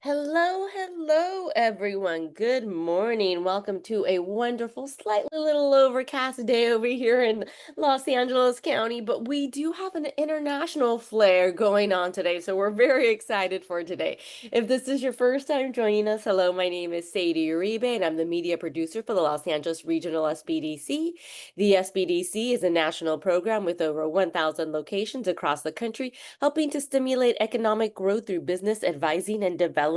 Hello, everyone. Good morning. Welcome to a wonderful, slightly little overcast day over here in Los Angeles County, but we do have an international flair going on today, so we're very excited for today. If this is your first time joining us, hello, my name is Sadie Uribe, and I'm the media producer for the Los Angeles Regional SBDC. The SBDC is a national program with over 1,000 locations across the country, helping to stimulate economic growth through business advising and development.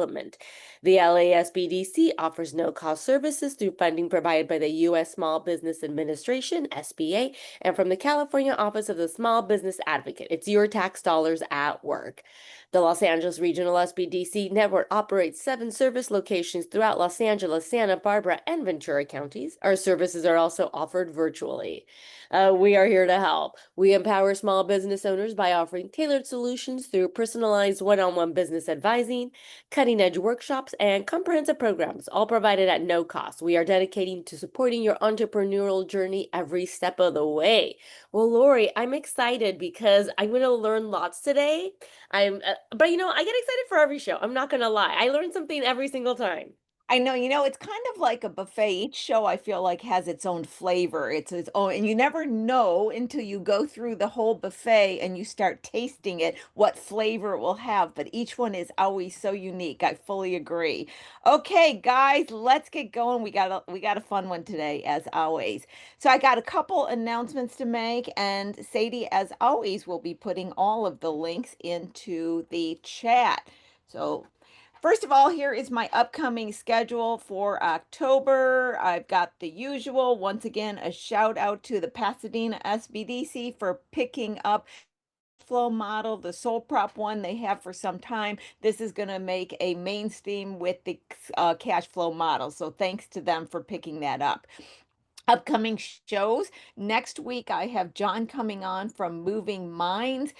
The LASBDC offers no cost services through funding provided by the U.S. Small Business Administration, SBA, and from the California Office of the Small Business Advocate. It's your tax dollars at work. The Los Angeles Regional SBDC network operates 7 service locations throughout Los Angeles, Santa Barbara, and Ventura counties. Our services are also offered virtually. We are here to help. We empower small business owners by offering tailored solutions through personalized one-on-one business advising, cutting-edge workshops, and comprehensive programs, all provided at no cost. We are dedicating to supporting your entrepreneurial journey every step of the way. Well, Lori, I'm excited because I'm going to learn lots today. But I get excited for every show. I'm not going to lie. I learn something every single time. I know, it's kind of like a buffet. Each show I feel like has its own flavor. It's its own, and you never know until you go through the whole buffet and you start tasting it what flavor it will have. But each one is always so unique. I fully agree. Okay, guys, let's get going. We got a fun one today, as always. So I got a couple announcements to make, and Sadie, as always, will be putting all of the links into the chat. So first of all, here is my upcoming schedule for October. I've got the usual. Once again, a shout out to the Pasadena SBDC for picking up flow model, the Soul Prop one they have for some time. This is going to make a mainstream with the cash flow model. So thanks to them for picking that up. Upcoming shows next week, I have John coming on from Moving Minds.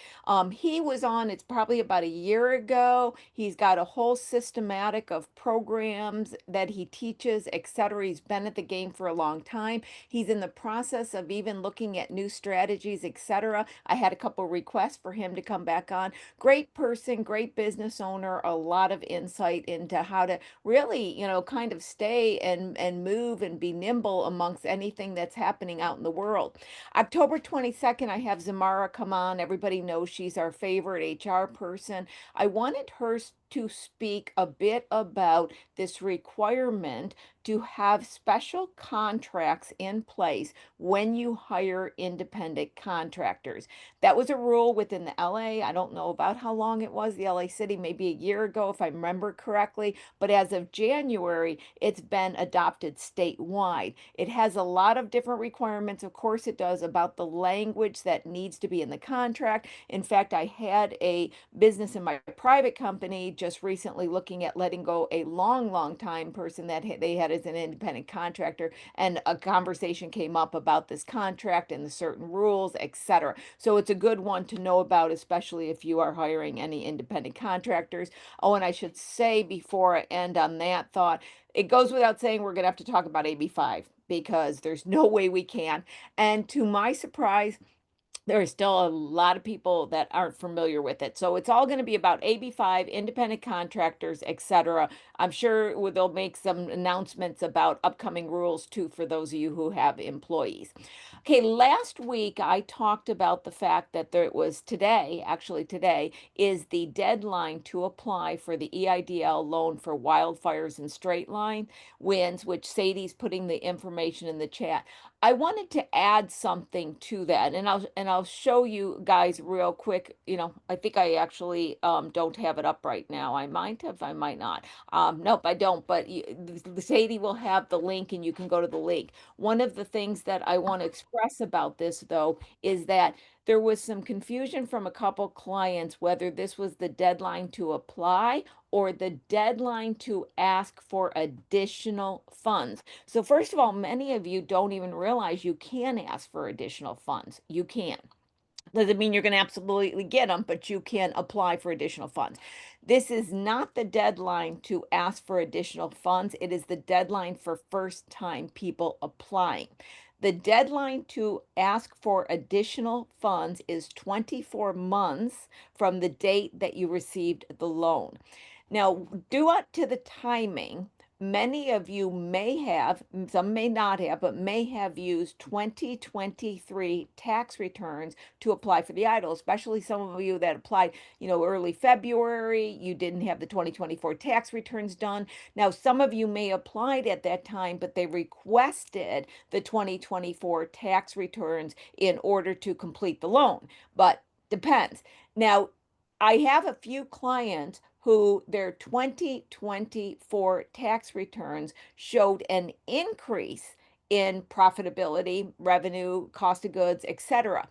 He was on, it's probably about a year ago. He's got a whole systematic of programs that he teaches, etc. He's been at the game for a long time. He's in the process of even looking at new strategies, etc. I had a couple requests for him to come back on. Great person, great business owner, a lot of insight into how to really, kind of stay and move and be nimble amongst anything that's happening out in the world. October 22nd, I have Zamara come on. Everybody knows she's our favorite HR person. I wanted her to speak a bit about this requirement to have special contracts in place when you hire independent contractors. That was a rule within the LA. I don't know about how long it was, the LA City, maybe a year ago, if I remember correctly. But as of January, it's been adopted statewide. It has a lot of different requirements. Of course, it does about the language that needs to be in the contract. In fact, I had a business in my private company just recently looking at letting go a long, long time person that they had as an independent contractor, and a conversation came up about this contract and the certain rules, etc. So it's a good one to know about, especially if you are hiring any independent contractors. Oh, and I should say before I end on that thought, it goes without saying we're going to have to talk about AB5 because there's no way we can. And to my surprise, there are still a lot of people that aren't familiar with it. So it's all going to be about AB5, independent contractors, etc. I'm sure they'll make some announcements about upcoming rules too for those of you who have employees. Okay, last week I talked about the fact that there was today, actually today, is the deadline to apply for the EIDL loan for wildfires and straight line winds, which Sadie's putting the information in the chat. I wanted to add something to that, and I'll show you guys real quick. I think I actually don't have it up right now. I might have, I might not. Nope, I don't. But Sadie will have the link, and you can go to the link. One of the things that I want to express about this, though, is that there was some confusion from a couple clients whether this was the deadline to apply or the deadline to ask for additional funds. So first of all, many of you don't even realize you can ask for additional funds. You can. Doesn't mean you're going to absolutely get them, but you can apply for additional funds. This is not the deadline to ask for additional funds. It is the deadline for first-time people applying. The deadline to ask for additional funds is 24 months from the date that you received the loan. Now, due up to the timing, many of you may have, some may not have, but may have used 2023 tax returns to apply for the EIDL, especially some of you that applied, early February. You didn't have the 2024 tax returns done. Now, some of you may applied at that time, but they requested the 2024 tax returns in order to complete the loan, but depends. Now, I have a few clients who their 2024 tax returns showed an increase in profitability, revenue, cost of goods, etc.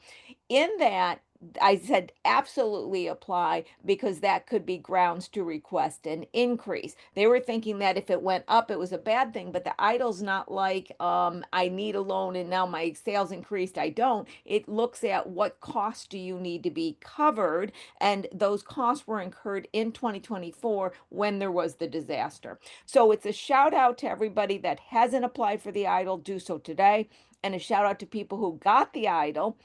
In that, I said absolutely apply because that could be grounds to request an increase. They were thinking that if it went up, it was a bad thing, but the idle's not like I need a loan and now my sales increased. I don't. It looks at what costs do you need to be covered, and those costs were incurred in 2024 when there was the disaster. So it's a shout out to everybody that hasn't applied for the idle, do so today, and a shout out to people who got the idle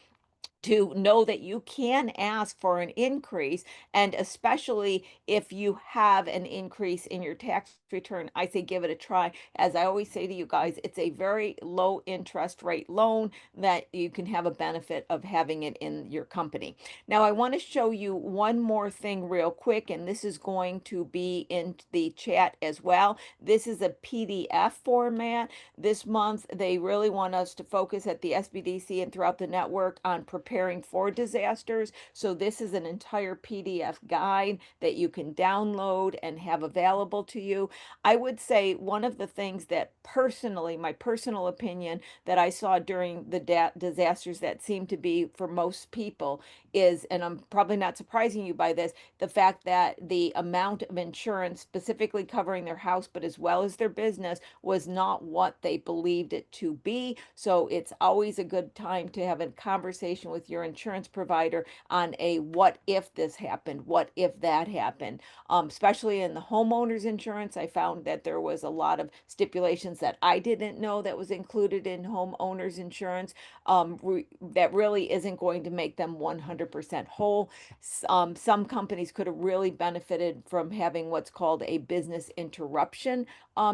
to know that you can ask for an increase. And especially if you have an increase in your tax return, I say give it a try. As I always say to you guys, it's a very low interest rate loan that you can have a benefit of having it in your company. Now, I want to show you one more thing real quick, and this is going to be in the chat as well. This is a PDF format. This month, they really want us to focus at the SBDC and throughout the network on preparing for disasters. So this is an entire PDF guide that you can download and have available to you. I would say one of the things that personally, my personal opinion, that I saw during the disasters that seem to be for most people is, and I'm probably not surprising you by this, the fact that the amount of insurance specifically covering their house, but as well as their business, was not what they believed it to be. So it's always a good time to have a conversation with your insurance provider on a what if this happened, what if that happened. Especially in the homeowners insurance, I found that there was a lot of stipulations that I didn't know that was included in homeowners insurance, that really isn't going to make them 100% whole. Some companies could have really benefited from having what's called a business interruption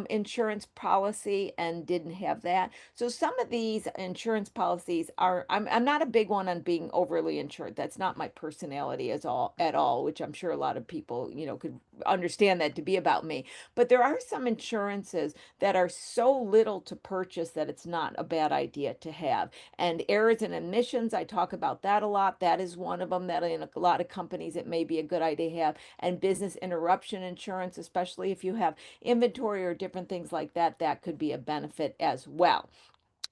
insurance policy and didn't have that. So some of these insurance policies are, I'm not a big one on being overly insured. That's not my personality at all, which I'm sure a lot of people, could understand that to be about me. But there are some insurances that are so little to purchase that it's not a bad idea to have. And errors and omissions, I talk about that a lot. That is one of them that in a lot of companies it may be a good idea to have. And business interruption insurance, especially if you have inventory or different things like that, that could be a benefit as well.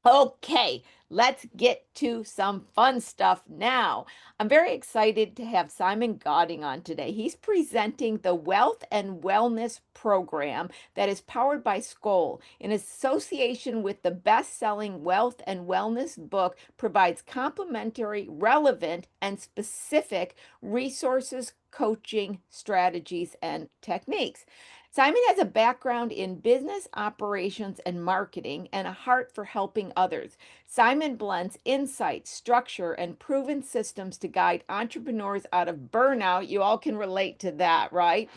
Okay, let's get to some fun stuff now. I'm very excited to have Simon Godding on today. He's presenting the Wealth and Wellness program that is powered by Skoll in association with the best-selling Wealth and Wellness book, provides complimentary, relevant, and specific resources, coaching, strategies, and techniques. Simon has a background in business operations and marketing and a heart for helping others. Simon blends insight, structure, and proven systems to guide entrepreneurs out of burnout. You all can relate to that, right?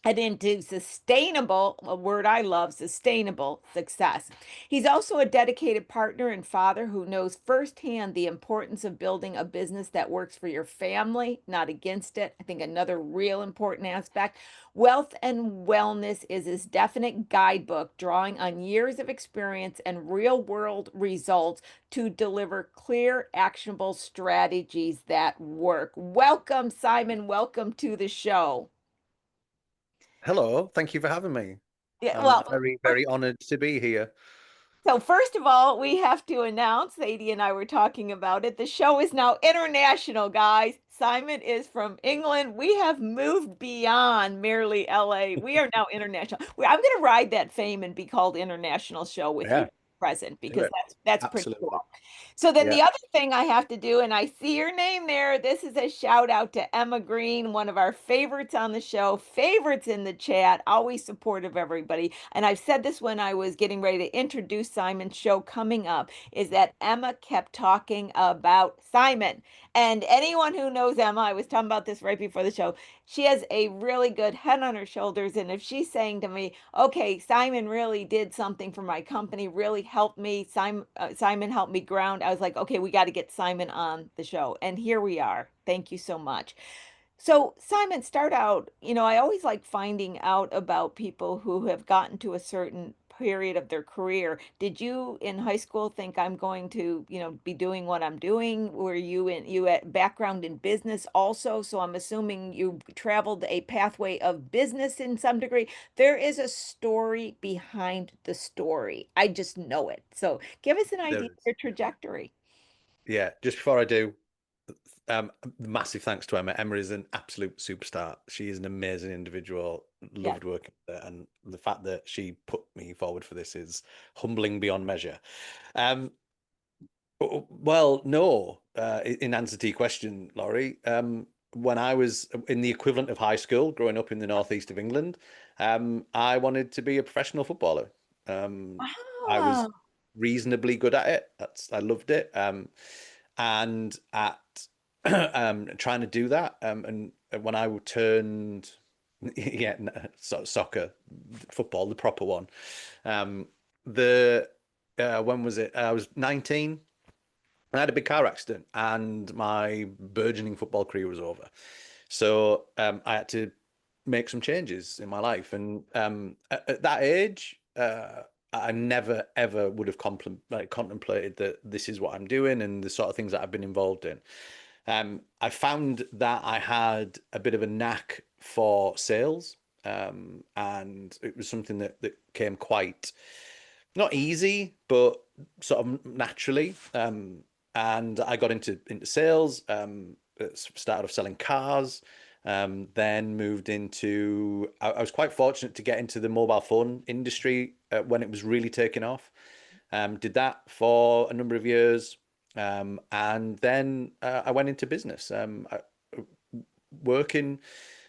And into sustainable, a word I love, sustainable success. He's also a dedicated partner and father who knows firsthand the importance of building a business that works for your family, not against it. I think another real important aspect. Wealth and Wellness is his definite guidebook, drawing on years of experience and real world results to deliver clear, actionable strategies that work. Welcome, Simon. Welcome to the show. Hello, thank you for having me. Yeah, I'm well, very, very honored to be here. so first of all, we have to announce, Sadie and I were talking about it. The show is now international, guys. Simon is from England. We have moved beyond merely LA. We are now international. I'm going to ride that fame and be called International Show with you Yeah, present do because it. that's pretty Absolutely. cool. So then Yeah. the other thing I have to do, and I see your name there, this is a shout out to Emma Green, one of our favorites on the show, favorites in the chat, always supportive of everybody. And I've said this when I was getting ready to introduce Simon's show coming up, is that Emma kept talking about Simon. And anyone who knows Emma, I was talking about this right before the show. She has a really good head on her shoulders. And if she's saying to me, okay, Simon really did something for my company, really helped me, Simon helped me ground, I was like, okay, we got to get Simon on the show. And here we are. Thank you so much. So, Simon, start out. I always like finding out about people who have gotten to a certain period of their career. Did you in high school think I'm going to, be doing what I'm doing? Were you had background in business also? So I'm assuming you traveled a pathway of business in some degree. There is a story behind the story. I just know it. So give us an There idea of is. your trajectory. Yeah, just before I do, massive thanks to Emma. Emma is an absolute superstar. She is an amazing individual. Yes. Loved working with her, and the fact that she put me forward for this is humbling beyond measure. Um, well, no, in answer to your question, Laurie, when I was in the equivalent of high school, growing up in the northeast of England, I wanted to be a professional footballer. I was Ah, reasonably good at it. I loved it. And at trying to do that, and when I turned, yeah, soccer, football, the proper one, um, the when was it? I was 19. I had a big car accident and my burgeoning football career was over. So I had to make some changes in my life. And at that age, I never ever would have contemplated that this is what I'm doing and the sort of things that I've been involved in. I found that I had a bit of a knack for sales, and it was something that came quite not easy, but sort of naturally. And I got into sales. Started off selling cars. Then moved into. I was quite fortunate to get into the mobile phone industry when it was really taking off. Did that for a number of years, and then I went into business. Working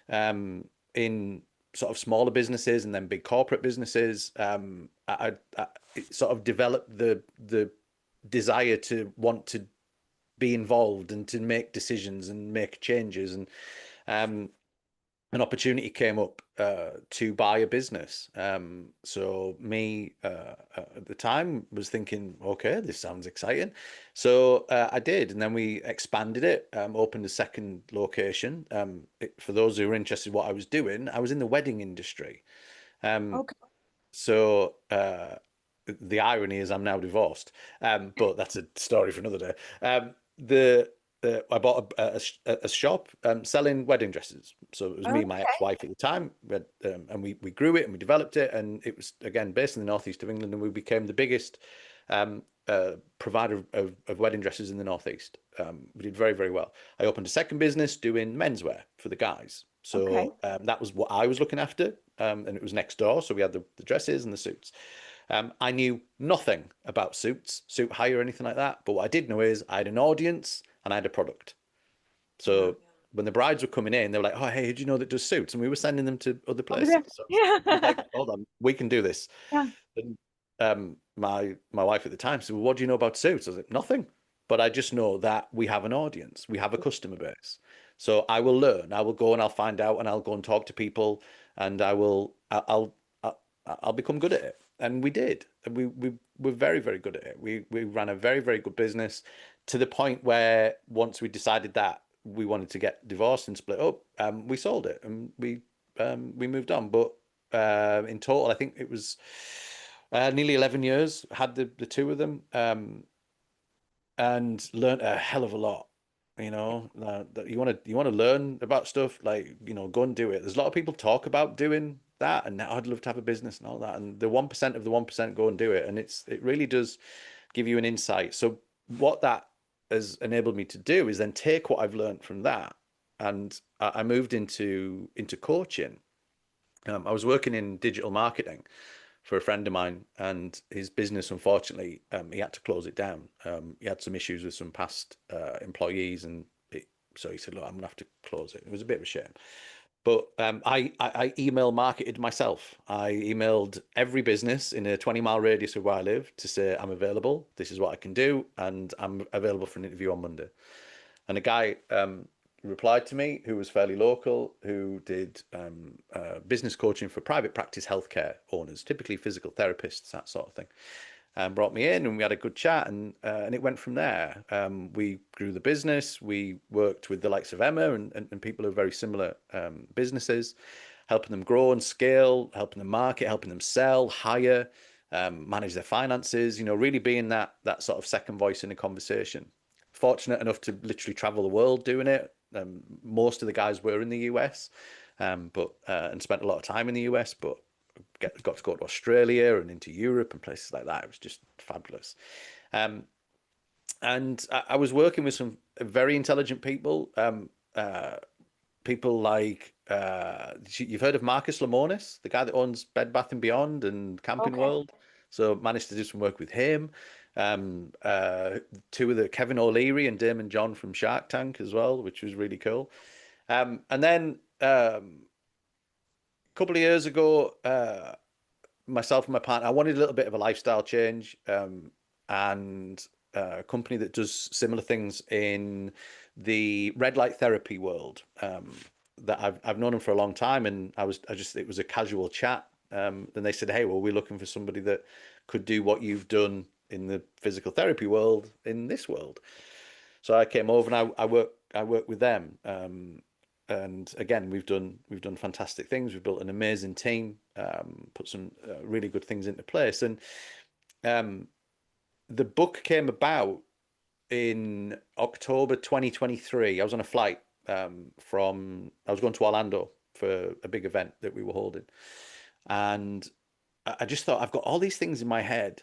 in sort of smaller businesses and then big corporate businesses. I it sort of developed the desire to want to be involved and to make decisions and make changes. And um, an opportunity came up to buy a business. So me at the time was thinking, okay, this sounds exciting. So I did, and then we expanded it, opened a second location. For those who are interested, in what I was doing, I was in the wedding industry. Um, okay. so the irony is I'm now divorced, but that's a story for another day. The I bought a shop selling wedding dresses. So it was me and my Okay. ex-wife at the time. And we grew it and we developed it, and it was again based in the northeast of England, and we became the biggest provider of wedding dresses in the northeast. We did very, very well. I opened a second business doing menswear for the guys. Okay. So that was what I was looking after, and it was next door. So we had the dresses and the suits. I knew nothing about suit hire, or anything like that. But what I did know is I had an audience and I had a product. Yeah. So when the brides were coming in, they were like, "Oh, hey, who do you know that does suits?" And we were sending them to other Over places. there. So I was like, Yeah. "Hold on, we can do this." Yeah. And my wife at the time said, "Well, what do you know about suits?" I was like, "Nothing, but I just know that we have an audience, we have a customer base. So I will learn. I will go and I'll find out, and I'll go and talk to people, and I'll become good at it." And we did. And we were very, very good at it. We ran a very, very good business to the point where once we decided that we wanted to get divorced and split up, we sold it and we moved on. But in total, I think it was nearly 11 years, had the two of them, and learned a hell of a lot. That you want to learn about stuff, like, go and do it. There's a lot of people talk about doing that, and now I'd love to have a business and all that. And the 1% of the 1% go and do it, and it really does give you an insight. So what that has enabled me to do is then take what I've learned from that, and I moved into coaching. I was working in digital marketing for a friend of mine, and his business, unfortunately, he had to close it down. He had some issues with some past employees, and so he said, "Look, I'm gonna have to close it." It was a bit of a shame, but I email marketed myself. I emailed every business in a 20-mile radius of where I live to say I'm available. This is what I can do, and I'm available for an interview on Monday. And a guy replied to me who was fairly local, who did business coaching for private practice healthcare owners, typically physical therapists, that sort of thing. Brought me in and we had a good chat, and it went from there. We grew the business. We worked with the likes of Emma and people who are very similar businesses, helping them grow and scale, helping them market, helping them sell, hire, manage their finances. You know, really being that sort of second voice in a conversation. Fortunate enough to literally travel the world doing it. Most of the guys were in the US, but and spent a lot of time in the US, but got to go to Australia and into Europe and places like that. It was just fabulous. Um, and I was working with some very intelligent people. People like you've heard of Marcus Lemonis, the guy that owns Bed Bath and Beyond and Camping Okay. World. So managed to do some work with him. Two of the Kevin O'Leary and Damon John from Shark Tank as well, which was really cool. And then a couple of years ago, myself and my partner, I wanted a little bit of a lifestyle change, and a company that does similar things in the red light therapy world. That I've known them for a long time, and it was a casual chat. Then they said, "Hey, well, we're looking for somebody that could do what you've done in the physical therapy world in this world." So I came over and I work with them. And again, we've done fantastic things. We've built an amazing team, put some really good things into place. And um, the book came about in October 2023. I was on a flight I was going to Orlando for a big event that we were holding, and I just thought I've got all these things in my head.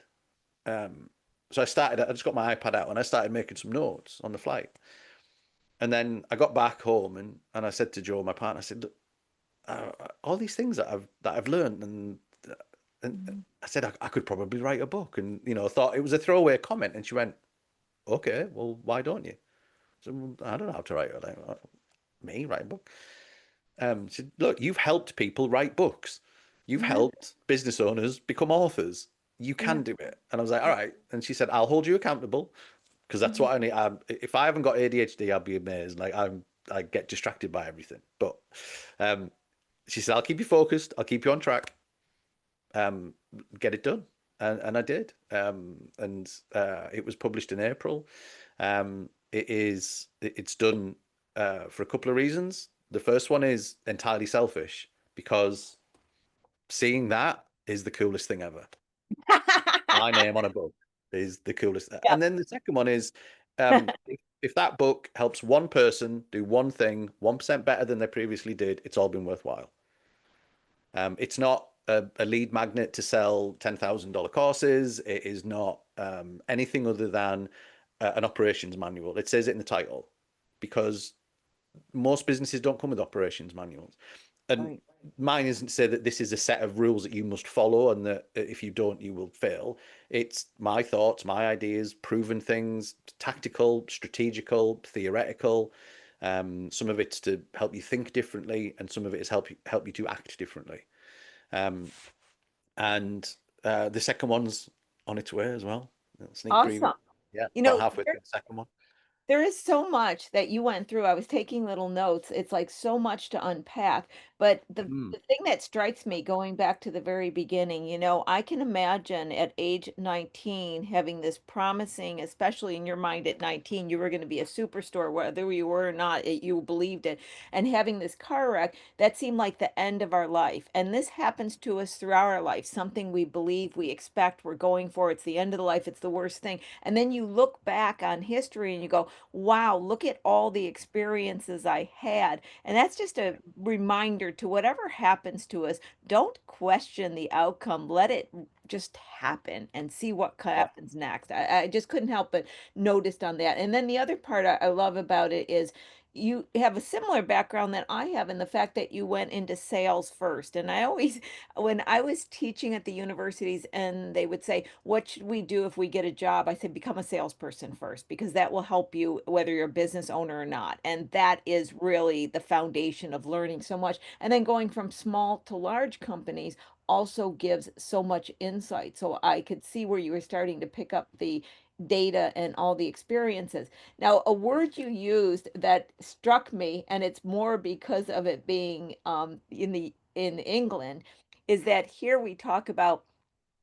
So I just got my iPad out and I started making some notes on the flight. And then I got back home and I said to Joe, my partner, I said, "Look, all these things that I've learned, and Mhm. I said I could probably write a book." And I thought it was a throwaway comment, and she went, "Okay, well, why don't you?" So "Well, I don't know how to write it. Like, me write a book?" She said, "Look, you've helped people write books. You've Yeah. helped business owners become authors. You Yeah. can do it." And I was like, "All right." And she said, "I'll hold you accountable because that's Mhm. what I need. If I haven't got ADHD, I'll be amazed. Like I get distracted by everything. But um, she said, I'll keep you focused. I'll keep you on track. Um, get it done." And I did. And it was published in April. It's done for a couple of reasons. The first one is entirely selfish because seeing that is the coolest thing ever. My name on a book is the coolest. Yeah. And then the second one is if that book helps one person do one thing 1% better than they previously did, it's all been worthwhile. It's not a lead magnet to sell $10,000 courses. It is not anything other than an operations manual. It says it in the title because most businesses don't come with operations manuals. And Right. mine isn't to say that this is a set of rules that you must follow and that if you don't, you will fail. It's my thoughts, my ideas, proven things, tactical, strategical, theoretical. Some of it's to help you think differently, and some of it is help you to act differently. Um, and the second one's on its way as well. Sneak preview. Awesome. Yeah, You about know, halfway through the second one. there is so much that you went through. I was taking little notes. It's like so much to unpack. But Mm. the thing that strikes me going back to the very beginning, I can imagine at age 19 having this promising, especially in your mind at 19, you were going to be a superstar, whether you were or not, you believed it. And having this car wreck, that seemed like the end of our life. And this happens to us throughout our life, something we believe, we expect, we're going for. It's the end of the life, it's the worst thing. And then you look back on history and you go, wow, look at all the experiences I had. And that's just a reminder to whatever happens to us, don't question the outcome. Let it just happen and see what Yeah. happens next. I just couldn't help but noticed on that. And then the other part I love about it is you have a similar background that I have in the fact that you went into sales first. And I always, when I was teaching at the universities and they would say, what should we do if we get a job? I said, become a salesperson first, because that will help you whether you're a business owner or not. And that is really the foundation of learning so much. And then going from small to large companies also gives so much insight. So I could see where you were starting to pick up the data and all the experiences. Now, a word you used that struck me, and it's more because of it being in England, is that here we talk about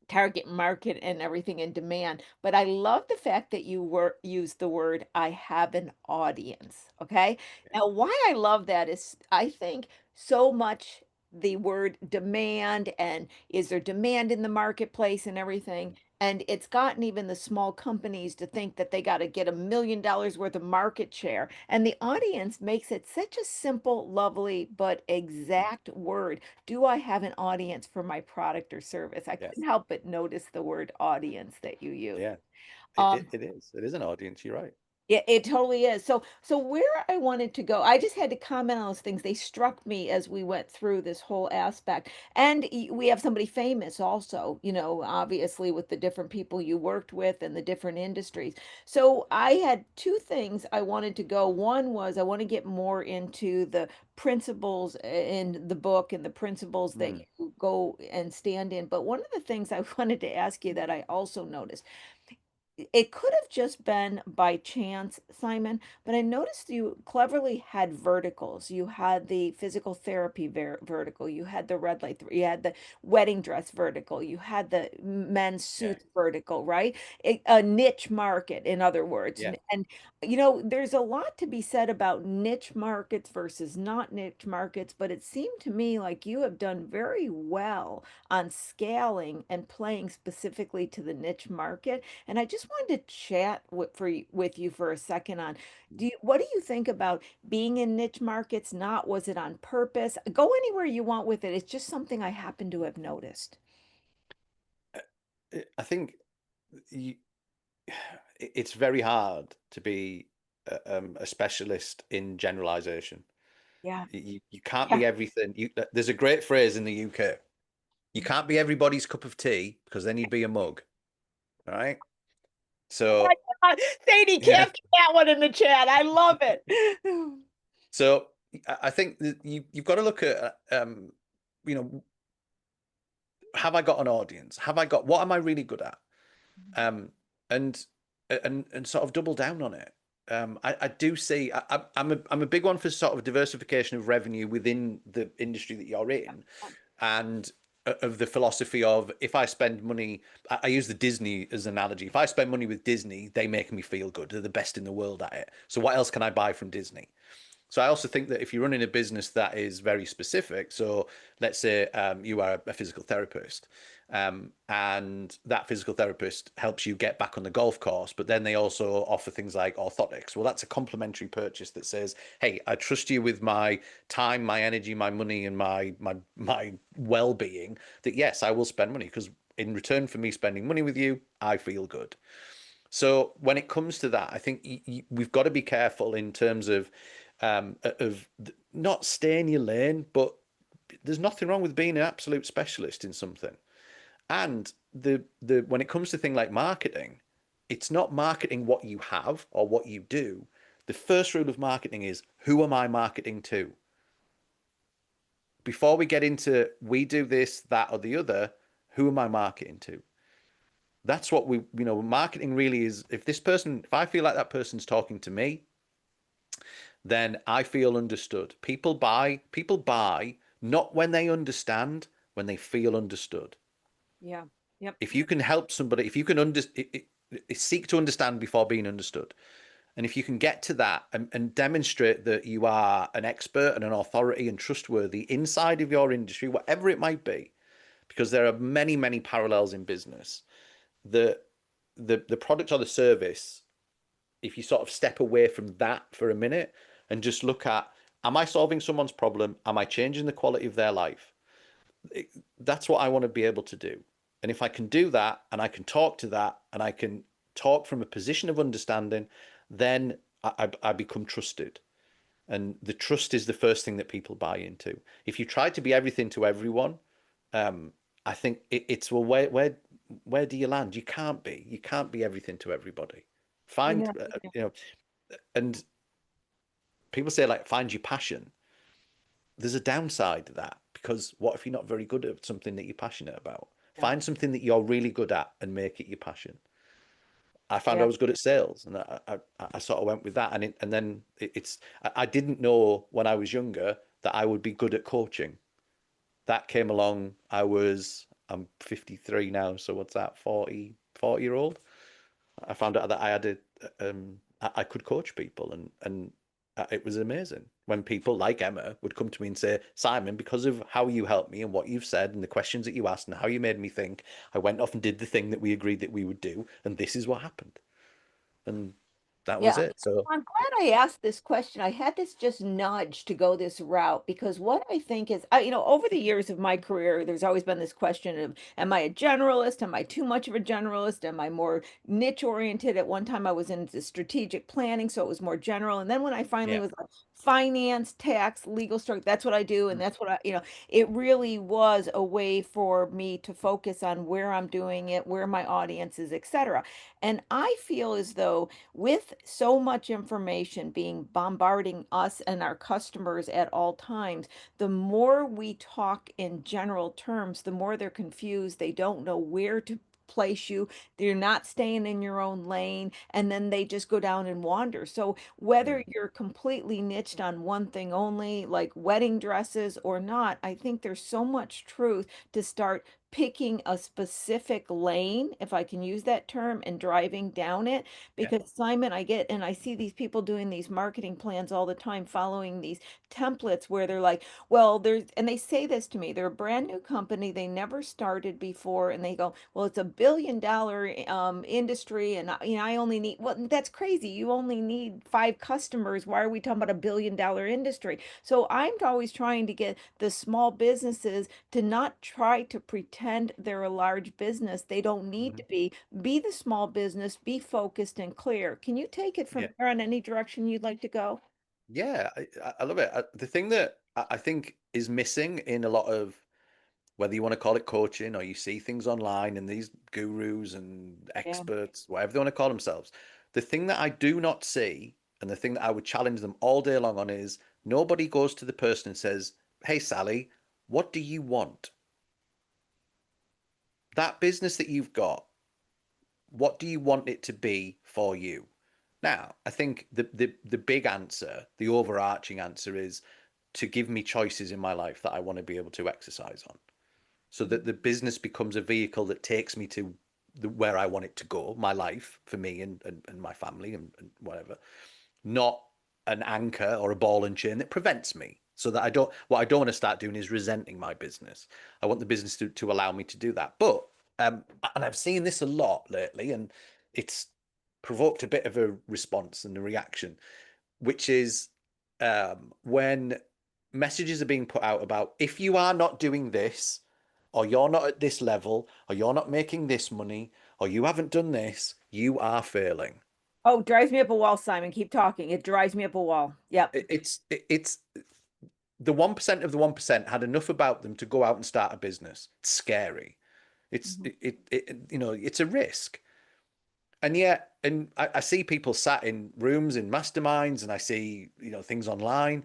target market and everything in demand. But I love the fact that you were used the word I have an audience. Okay. Now, why I love that is I think so much the word demand and is there demand in the marketplace and everything. And it's gotten even the small companies to think that they got to get $1 million worth of market share. And the audience makes it such a simple, lovely, but exact word. Do I have an audience for my product or service? I couldn't Yes. help but notice the word audience that you use. Yeah. Um, It is an audience. You're right. it totally is. So where I wanted to go, I just had to comment on those things. They struck me as we went through this whole aspect. And we have somebody famous also, obviously with the different people you worked with and the different industries. So I had two things I wanted to go. One was I want to get more into the principles in the book and the principles that Mm. you go and stand in. But one of the things I wanted to ask you that I also noticed it could have just been by chance, Simon, but I noticed you cleverly had verticals. You had the physical therapy vertical, you had the red light, you had the wedding dress vertical, you had the men's Yeah. suits vertical, right? A niche market, in other words. Yeah. And, there's a lot to be said about niche markets versus not niche markets, but it seemed to me like you have done very well on scaling and playing specifically to the niche market. And I just wanted to chat with you for a second on what do you think about being in niche markets? Not was it on purpose? Go anywhere you want with it. It's just something I happen to have noticed. I think you, it's very hard to be a specialist in generalization. Yeah. You can't Yeah. be everything. There's a great phrase in the UK. You can't be everybody's cup of tea because then you'd be a mug. All right. So Sadie yeah. captured that one in the chat. I love it. So I think that you've got to look at you know, have I got an audience? Have I got what am I really good at? Um, and and sort of double down on it. I do see. I'm a big one for sort of diversification of revenue within the industry that you're in, and of the philosophy of if I spend money, I use the Disney as an analogy. If I spend money with Disney, they make me feel good. They're the best in the world at it. So what else can I buy from Disney? So I also think that if you're running a business that is very specific, so let's say you are a physical therapist, and that physical therapist helps you get back on the golf course, but then they also offer things like orthotics. Well, that's a complementary purchase that says, "Hey, I trust you with my time, my energy, my money, and my well-being. That yes, I will spend money because in return for me spending money with you, I feel good." So when it comes to that, I think we've got to be careful in terms of not stay in your lane, but there's nothing wrong with being an absolute specialist in something. And the when it comes to things like marketing, it's not marketing what you have or what you do. The first rule of marketing is who am I marketing to? Before we get into we do this, that, or the other, who am I marketing to? That's what marketing really is. If I feel like that person's talking to me, then I feel understood. People buy not when they understand, when they feel understood. Yeah. Yep. If you can help somebody, if you can seek to understand before being understood, and if you can get to that and demonstrate that you are an expert and an authority and trustworthy inside of your industry, whatever it might be, because there are many, many parallels in business, the the product or the service, if you sort of step away from that for a minute and just look at, am I solving someone's problem? Am I changing the quality of their life? That's what I want to be able to do. And if I can do that and I can talk to that and I can talk from a position of understanding, then I become trusted. And the trust is the first thing that people buy into. If you try to be everything to everyone, I think it's well, where do you land? You can't be. You can't be everything to everybody. Find Yeah. and people say like find your passion. There's a downside to that because what if you're not very good at something that you're passionate about? Yeah. Find something that you're really good at and make it your passion. I found I Yeah. was good at sales, and I sort of went with that. And then I didn't know when I was younger that I would be good at coaching. That came along. I'm 53 now, so what's that, 40 year old? I found out that I could coach people, and it was amazing when people like Emma would come to me and say, Simon, because of how you helped me and what you've said and the questions that you asked and how you made me think, I went off and did the thing that we agreed that we would do, and this is what happened. And that was Yeah, it. So I'm glad I asked this question. I had this just nudge to go this route because what I think is, over the years of my career, there's always been this question of, am I a generalist? Am I too much of a generalist? Am I more niche oriented? At one time, I was into strategic planning, so it was more general. And then when I finally yeah. was like finance, tax, legal structure, that's what I do, and that's what it really was a way for me to focus on where I'm doing it, where my audience is, etc. And I feel as though with so much information being bombarding us and our customers at all times, the more we talk in general terms, the more they're confused. They don't know where to place you. They're not staying in your own lane, and then they just go down and wander. So whether Mm. you're completely niched on one thing only, like wedding dresses or not, I think there's so much truth to start picking a specific lane, if I can use that term, and driving down it. Yeah. Because Simon, I see these people doing these marketing plans all the time, following these templates where they're like, well, and they say this to me, they're a brand new company, they never started before, and they go, well, it's $1 billion industry, and I only need, well, that's crazy. You only need 5 customers. Why are we talking about $1 billion industry? So I'm always trying to get the small businesses to not try to pretend they're a large business. They don't need to Mhm. be the small business, be focused and clear. Can you take it from Yeah. there on any direction you'd like to go? Yeah, I love it. The thing that I think is missing in a lot of, whether you want to call it coaching or you see things online and these gurus and Yeah. experts, whatever they want to call themselves, the thing that I do not see, and the thing that I would challenge them all day long on, is nobody goes to the person and says, hey, Sally, what do you want? That business that you've got, what do you want it to be for you? Now, I think the big answer, the overarching answer, is to give me choices in my life that I want to be able to exercise on, so that the business becomes a vehicle that takes me to where I want it to go, my life for me and my family and whatever, not an anchor or a ball and chain that prevents me. So that what I don't want to start doing is resenting my business. I want the business to allow me to do that. But, and I've seen this a lot lately, and it's provoked a bit of a response and a reaction, which is, when messages are being put out about, if you are not doing this, or you're not at this level, or you're not making this money, or you haven't done this, you are failing. Oh, drives me up a wall, Simon. Keep talking. It drives me up a wall. Yep. It's the 1% of the 1% had enough about them to go out and start a business. It's scary. It's Mhm. it's a risk. And yet, and I see people sat in rooms in masterminds, and I see, things online,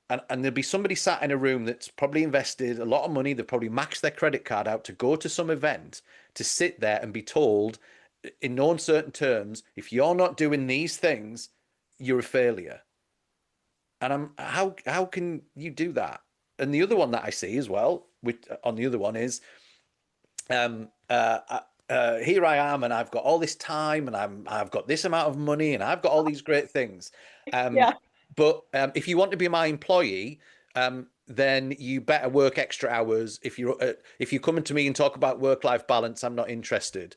and there'll be somebody sat in a room that's probably invested a lot of money. They've probably maxed their credit card out to go to some event, to sit there and be told in no uncertain terms, if you're not doing these things, you're a failure. And how can you do that? And the other one that I see as well, which on the other one is, um, uh, here I am, and I've got all this time, and I've got this amount of money, and I've got all these great things. Um, Yeah. but if you want to be my employee, then you better work extra hours. If you're coming to me and talk about work-life balance, I'm not interested.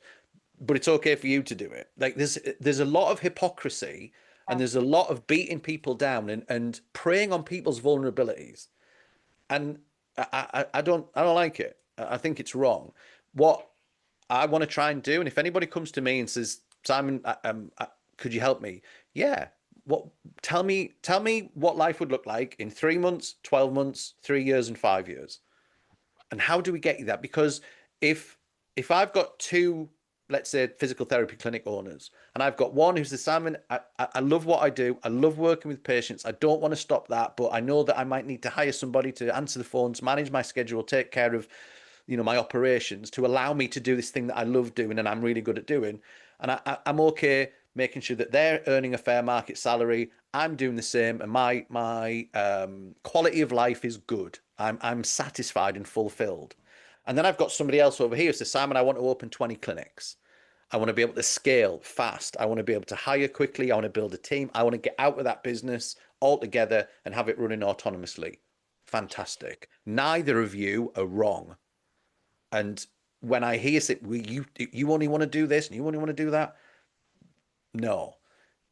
But it's okay for you to do it. Like, there's a lot of hypocrisy, and Yeah. there's a lot of beating people down and preying on people's vulnerabilities. And I don't like it. I think it's wrong. What I want to try and do, and if anybody comes to me and says, Simon, could you help me? Yeah. What? Tell me what life would look like in 3 months, 12 months, 3 years, and 5 years. And how do we get you that? Because if if I've got two, let's say, physical therapy clinic owners, and I've got one who's the Simon, I love what I do. I love working with patients. I don't want to stop that, but I know that I might need to hire somebody to answer the phones, manage my schedule, take care of, my operations, to allow me to do this thing that I love doing and I'm really good at doing. And I'm okay making sure that they're earning a fair market salary. I'm doing the same, and my quality of life is good. I'm satisfied and fulfilled. And then I've got somebody else over here who says, Simon, I want to open 20 clinics. I want to be able to scale fast. I want to be able to hire quickly. I want to build a team. I want to get out of that business altogether and have it running autonomously. Fantastic. Neither of you are wrong. And when I hear it, you only want to do this and you only want to do that. No,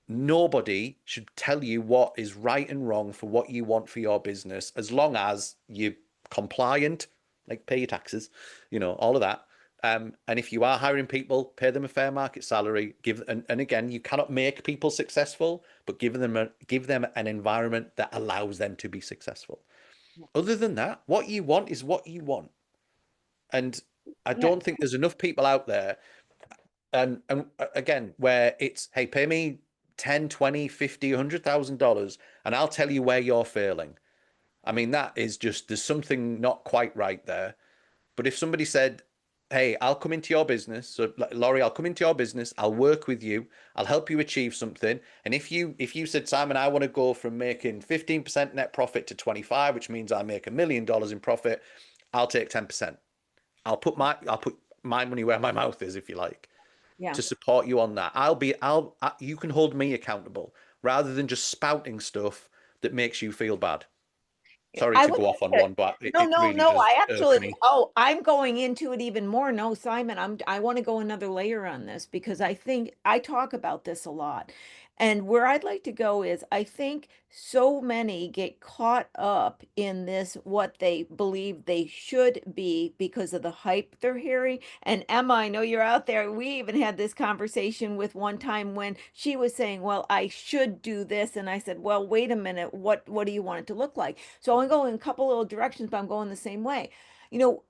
nobody should tell you what is right and wrong for what you want for your business, as long as you're compliant, like pay your taxes, all of that. And if you are hiring people, pay them a fair market salary. And again, you cannot make people successful, but give them an environment that allows them to be successful. Other than that, what you want is what you want. And I Yeah. don't think there's enough people out there. And again, where it's, hey, pay me 10, 20, 50, $100,000 and I'll tell you where you're failing. I mean, that is just, there's something not quite right there. But if somebody said, hey, I'll come into your business, so Laurie, I'll come into your business, I'll work with you, I'll help you achieve something. And if you said, Simon, I want to go from making 15% net profit to 25, which means I make $1 million in profit, I'll take 10%. I'll put my money where my mouth is, if you like, Yeah. to support you on that. You can hold me accountable rather than just spouting stuff that makes you feel bad. Sorry I to would go off like on to, one, but it, no, it no, really no, does I irk actually, me. oh, I'm going into it even more. No, Simon, I want to go another layer on this because I think I talk about this a lot. And where I'd like to go is I think so many get caught up in this, what they believe they should be because of the hype they're hearing. And Emma, I know you're out there. We even had this conversation with one time when she was saying, well, I should do this. And I said, well, wait a minute, what do you want it to look like? So I'm going a couple little directions, but I'm going the same way.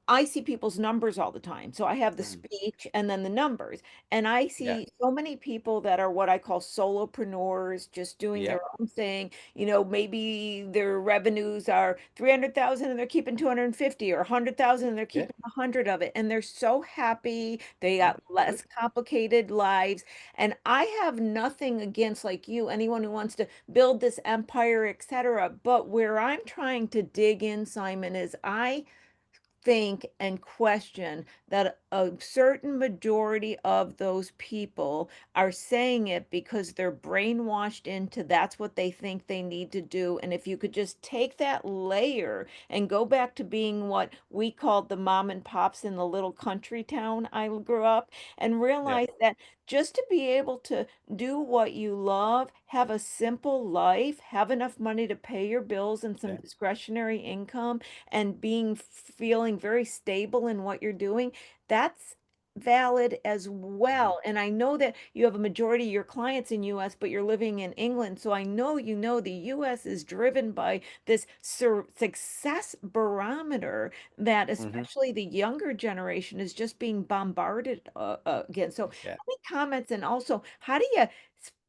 I see people's numbers all the time. So I have the Mhm. speech and then the numbers. And I Yeah, see so many people that are what I call solopreneurs, just doing yeah, their own thing. Maybe their revenues are 300,000 and they're keeping 250, or 100,000 and they're yeah. keeping 100 of it. And they're so happy. They Mm, got less good. complicated lives. And I have nothing against, like you, anyone who wants to build this empire, etc. But where I'm trying to dig in, Simon, is I think and question that a certain majority of those people are saying it because they're brainwashed into that's what they think they need to do. And if you could just take that layer and go back to being what we called the mom and pops in the little country town I grew up, and Yeah, realize that just to be able to do what you love, have a simple life, have enough money to pay your bills and some yeah. discretionary income, and feeling very stable in what you're doing, that's valid as Mhm. well. And I know that you have a majority of your clients in US, but you're living in England. So I know the US is driven by this success barometer that Mhm. especially the younger generation is just being bombarded against. So Yeah. any comments, and also how do you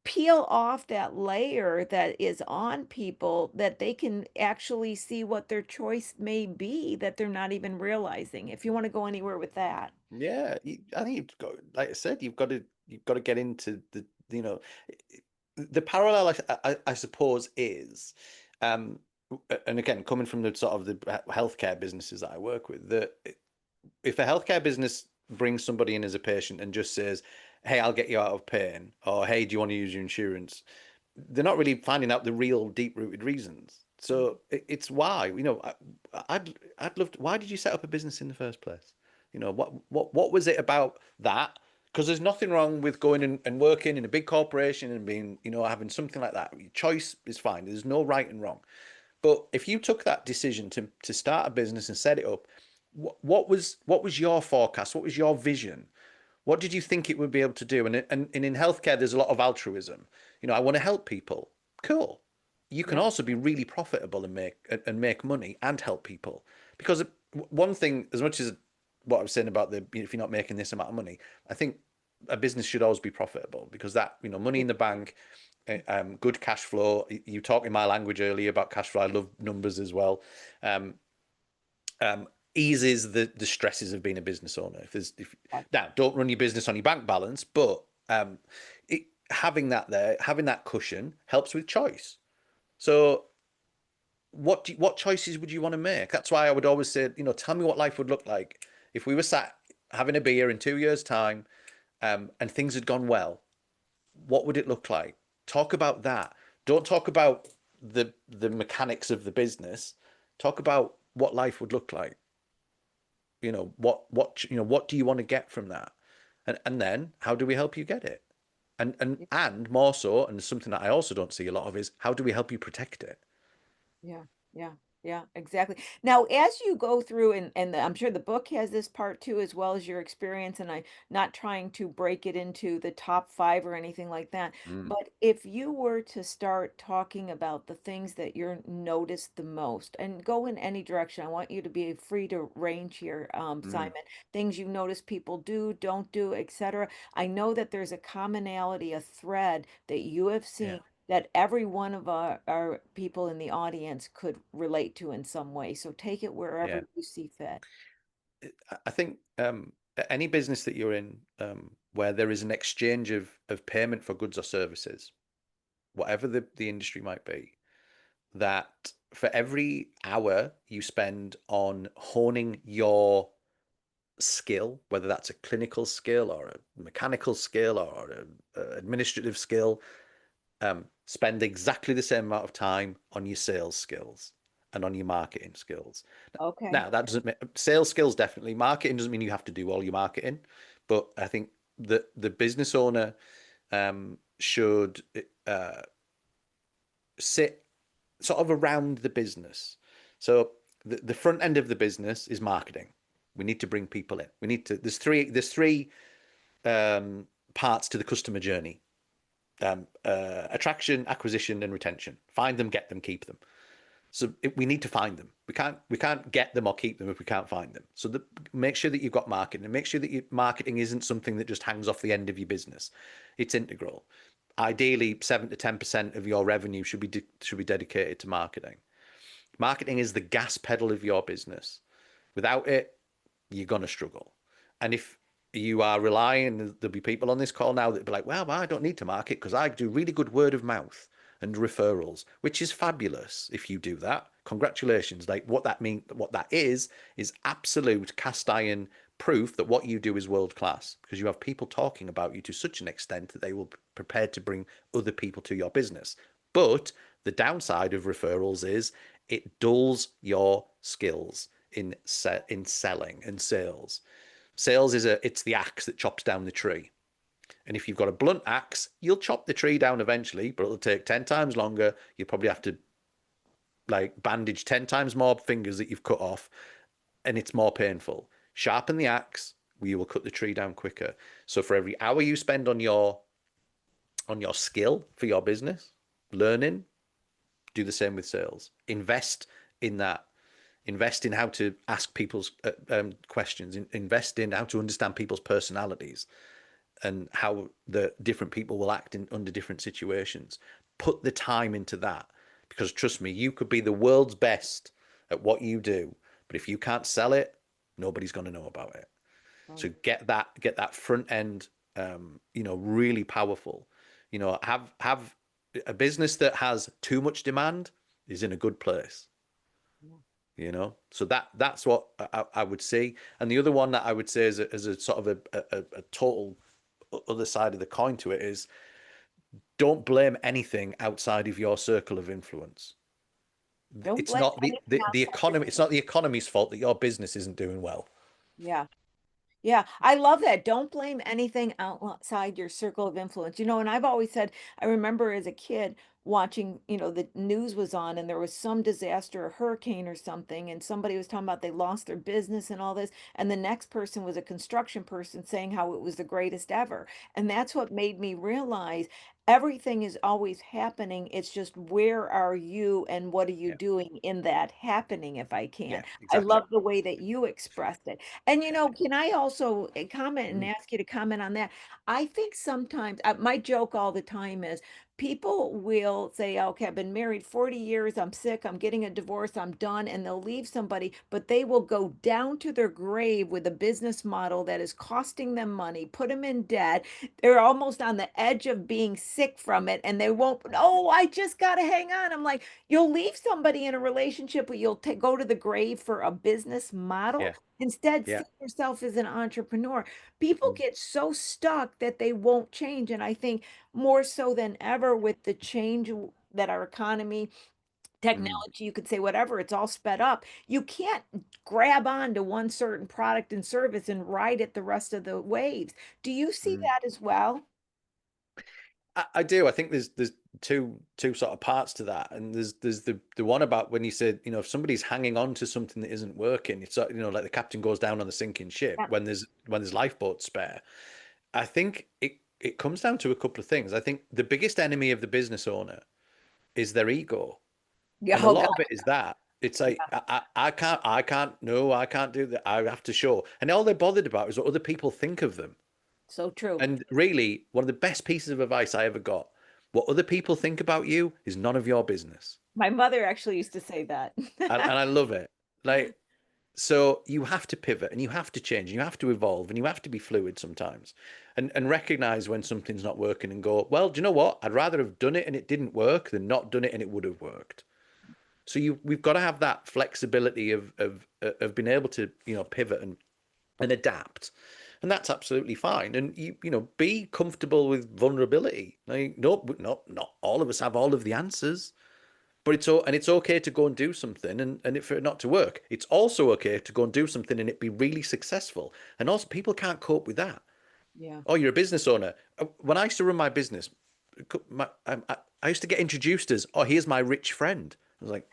peel off that layer that is on people that they can actually see what their choice may be that they're not even realizing, if you want to go anywhere with that? Yeah, I think you've got, like I said, you've got to get into the parallel. I suppose is, um, and again, coming from the sort of the healthcare businesses that I work with, that if a healthcare business brings somebody in as a patient and just says, "Hey, I'll get you out of pain," or "Hey, do you want to use your insurance?" They're not really finding out the real deep-rooted reasons. So it's why, I'd love to, why did you set up a business in the first place? What was it about that? Because there's nothing wrong with going and working in a big corporation and being, having something like that. Your choice is fine. There's no right and wrong. But if you took that decision to start a business and set it up, what was your forecast? What was your vision? What did you think it would be able to do? And in healthcare, there's a lot of altruism. I want to help people. Cool. You can Yeah. also be really profitable and make money and help people. Because one thing, as much as what I was saying about if you're not making this amount of money, I think a business should always be profitable because that, money in the bank, good cash flow. You talked in my language earlier about cash flow. I love numbers as well. Um, eases the stresses of being a business owner. If now don't run your business on your bank balance, but Um, having that there, having that cushion helps with choice. So what choices would you want to make? That's why I would always say, tell me what life would look like if we were sat having a beer in 2 years' time, and things had gone well. What would it look like? Talk about that. Don't talk about the mechanics of the business. Talk about what life would look like. What do you want to get from that? And then how do we help you get it? And more so, and something that I also don't see a lot of is how do we help you protect it? Yeah, yeah, yeah, exactly. Now, as you go through, I'm sure the book has this part too, as well as your experience, and I'm not trying to break it into the top five or anything like that. Mm, But if you were to start talking about the things that you're noticed the most, and go in any direction, I want you to be free to range here, mm, Simon. Things you notice people do, don't do, etc. I know that there's a commonality, a thread that you have yeah. seen that every one of our people in the audience could relate to in some way. So take it wherever Yeah. you see fit. I think any business that you're in, where there is an exchange of payment for goods or services, whatever the industry might be, that for every hour you spend on honing your skill, whether that's a clinical skill or a mechanical skill or a administrative skill, spend exactly the same amount of time on your sales skills and on your marketing skills. Okay. Now, that doesn't mean sales skills definitely. Marketing doesn't mean you have to do all your marketing, but I think the business owner should uh, sit sort of around the business. So the front end of the business is marketing. We need to bring people in. We need to. There's three parts to the customer journey: attraction, acquisition, and retention. Find them, get them, keep them. So we need to find them. We can't get them or keep them if we can't find them. So make sure that you've got marketing, and make sure that your marketing isn't something that just hangs off the end of your business. It's integral. Ideally, 7 to 10% of your revenue should be dedicated to marketing. Marketing is the gas pedal of your business. Without it, you're gonna struggle. And if you are relying, there'll be people on this call now that be like, well, I don't need to market because I do really good word of mouth and referrals, which is fabulous if you do that. Congratulations. Like what that is absolute cast iron proof that what you do is world class because you have people talking about you to such an extent that they will be prepared to bring other people to your business. But the downside of referrals is it dulls your skills in selling and sales. Sales it's the axe that chops down the tree. And if you've got a blunt axe, you'll chop the tree down eventually, but it'll take 10 times longer. You'll probably have to like bandage 10 times more fingers that you've cut off, and it's more painful. Sharpen the axe, you will cut the tree down quicker. So for every hour you spend on your skill for your business, learning, do the same with sales. Invest in that. Invest in how to ask people's questions. Invest in how to understand people's personalities and how the different people will act under different situations. Put the time into that because trust me, you could be the world's best at what you do, but if you can't sell it, nobody's going to know about it. So Right. get that front end, really powerful. Have a business that has too much demand is in a good place. Yeah. So that's what I would see. And the other one that I would say as a sort of a total other side of the coin to it is don't blame anything outside of your circle of influence. Don't It's blame not anything the outside your economy. It's not the economy's fault that your business isn't doing well. Yeah. Yeah, I love that. Don't blame anything outside your circle of influence. And I've always said, I remember as a kid watching, the news was on and there was some disaster, a hurricane or something, and somebody was talking about they lost their business and all this. And the next person was a construction person saying how it was the greatest ever. And that's what made me realize everything is always happening. It's just where are you and what are you Yeah, doing in that happening, if I can. yeah, I exactly. love the way that you expressed it. And can I also comment and Mm. ask you to comment on that? I think sometimes my joke all the time is People will say, okay, I've been married 40 years, I'm sick, I'm getting a divorce, I'm done, and they'll leave somebody, but they will go down to their grave with a business model that is costing them money, put them in debt. They're almost on the edge of being sick from it, and they won't, oh, I just got to hang on. I'm like, you'll leave somebody in a relationship, but you'll go to the grave for a business model. Yeah. Instead, Yeah. see yourself as an entrepreneur. People Mm, get so stuck that they won't change. And I think more so than ever with the change that our economy, mm, technology, you could say whatever, it's all sped up. You can't grab on to one certain product and service and ride it the rest of the waves. Do you see mm. that as well? I do. I think there's two sort of parts to that, and there's the one about when you said, if somebody's hanging on to something that isn't working, it's like the captain goes down on the sinking ship Yeah. when there's lifeboats spare. I think it comes down to a couple of things. I think the biggest enemy of the business owner is their ego, Yeah. and a Oh lot God. of it is that. It's like Yeah. I can't do that. I have to show, and all they're bothered about is what other people think of them. So true. And really, one of the best pieces of advice I ever got: what other people think about you is none of your business. My mother actually used to say that. And I love it. Like, so you have to pivot and you have to change and you have to evolve and you have to be fluid sometimes and recognize when something's not working and go, well, do you know what? I'd rather have done it and it didn't work than not done it and it would have worked. So we've got to have that flexibility of being able to, pivot and adapt. And that's absolutely fine. And be comfortable with vulnerability. Like, no, not all of us have all of the answers. But it's okay to go and do something and for it not to work. It's also okay to go and do something and it be really successful. And also people can't cope with that. Yeah. Oh, you're a business owner. When I used to run my business, I used to get introduced as, oh, here's my rich friend. I was like,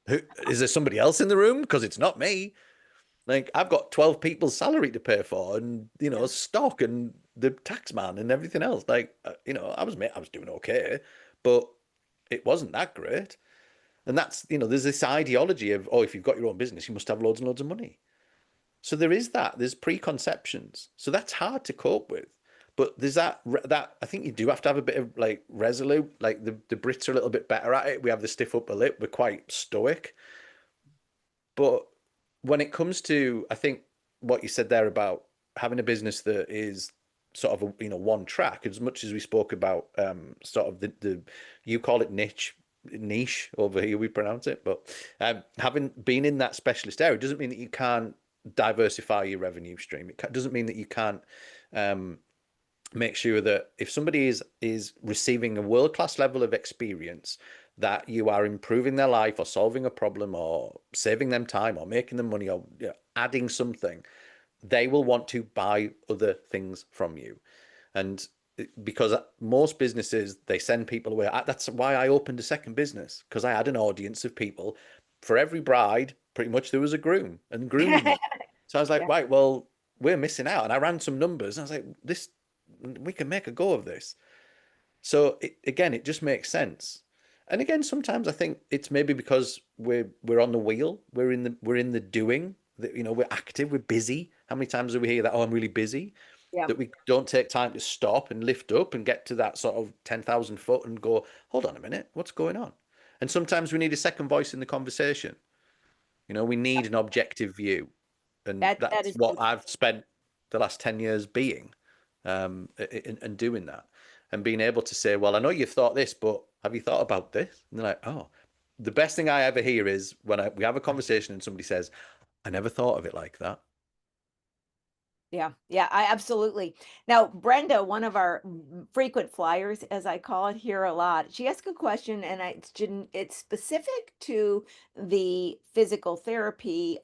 who, is there somebody else in the room? Because it's not me. Like, I've got 12 people's salary to pay for and, Yeah. stock and the tax man and everything else. Like, I was doing okay, but it wasn't that great. And that's, there's this ideology of, oh, if you've got your own business, you must have loads and loads of money. So there is that. There's preconceptions. So that's hard to cope with. But there's that I think you do have to have a bit of like resolute. Like the Brits are a little bit better at it. We have the stiff upper lip. We're quite stoic. But when it comes to, I think what you said there about having a business that is sort of one track, as much as we spoke about sort of the you call it niche over here we pronounce it, but having been in that specialist area doesn't mean that you can't diversify your revenue stream. Doesn't mean that you can't um, make sure that if somebody is receiving a world-class level of experience, that you are improving their life or solving a problem or saving them time or making them money or adding something, they will want to buy other things from you. And because most businesses, they send people away. That's why I opened a second business, because I had an audience of people. For every bride, pretty much there was a groom and groomsmen. So I was like, Yeah. right, well, we're missing out. And I ran some numbers and I was like, we can make a go of this. So again, it just makes sense. And again, sometimes I think it's maybe because we're on the wheel, we're in the doing, that we're active, we're busy. How many times do we hear that? Oh, I'm really busy. Yeah. That we don't take time to stop and lift up and get to that sort of 10,000 foot and go, hold on a minute, what's going on? And sometimes we need a second voice in the conversation. We need an objective view. And That that's is what so I've spent the last 10 years being, and doing that and being able to say, well, I know you've thought this, but have you thought about this? And they're like, oh, the best thing I ever hear is when we have a conversation and somebody says, I never thought of it like that. Yeah, yeah, I absolutely. Now, Brenda, one of our frequent flyers, as I call it here a lot, she asked a question, and it's specific to the physical therapy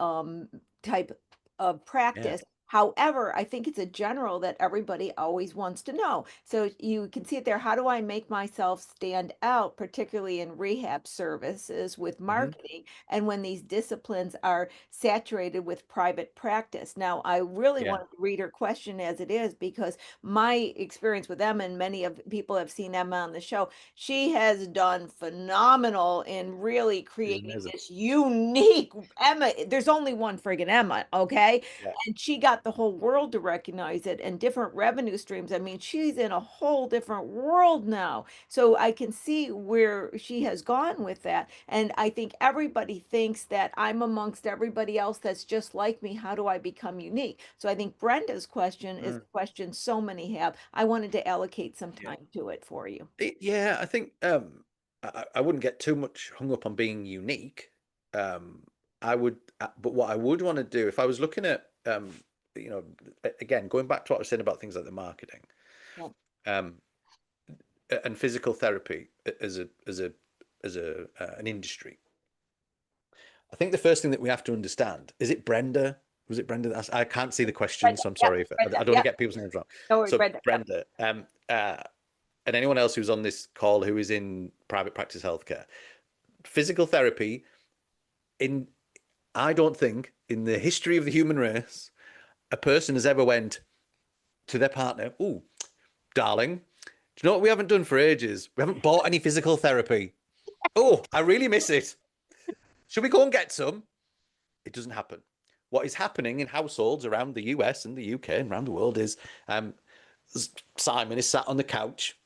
type of Yeah. practice. However, I think it's a general that everybody always wants to know. So you can see it there. How do I make myself stand out, particularly in rehab services with Hmm. marketing, and when these disciplines are saturated with private practice? Now, I really Yeah. wanted to read her question as it is because my experience with Emma, and many of people have seen Emma on the show, she has done phenomenal in really She's creating amazing. this unique Emma. There's only one friggin' Emma, okay? Yeah. And she got the whole world to recognize it and different revenue streams. I mean, she's in a whole different world now. So I can see where she has gone with that. And I think everybody thinks that I'm amongst everybody else that's just like me. How do I become unique? So I think Brenda's question is Mm, a question so many have. I wanted to allocate some yeah. time to it for you. Yeah, I think I wouldn't get too much hung up on being unique. Um, but what I would want to do if I was looking at, you know, again, going back to what I was saying about things like the marketing, Yeah. um, and physical therapy as a an industry. I think the first thing that we have to understand is it Brenda? Was it Brenda? I can't see the question, Brenda, so I'm yep, sorry if I Brenda, don't want to yep. get people's names wrong. No worry, So Brenda, yep. Brenda, and anyone else who's on this call who is in private practice healthcare, physical therapy in I don't think in the history of the human race a person has ever went to their partner, "Oh, darling, do you know what we haven't done for ages? We haven't bought any physical therapy. Oh, I really miss it. Should we go and get some?" It doesn't happen. What is happening in households around the US and the UK and around the world is um, Simon is sat on the couch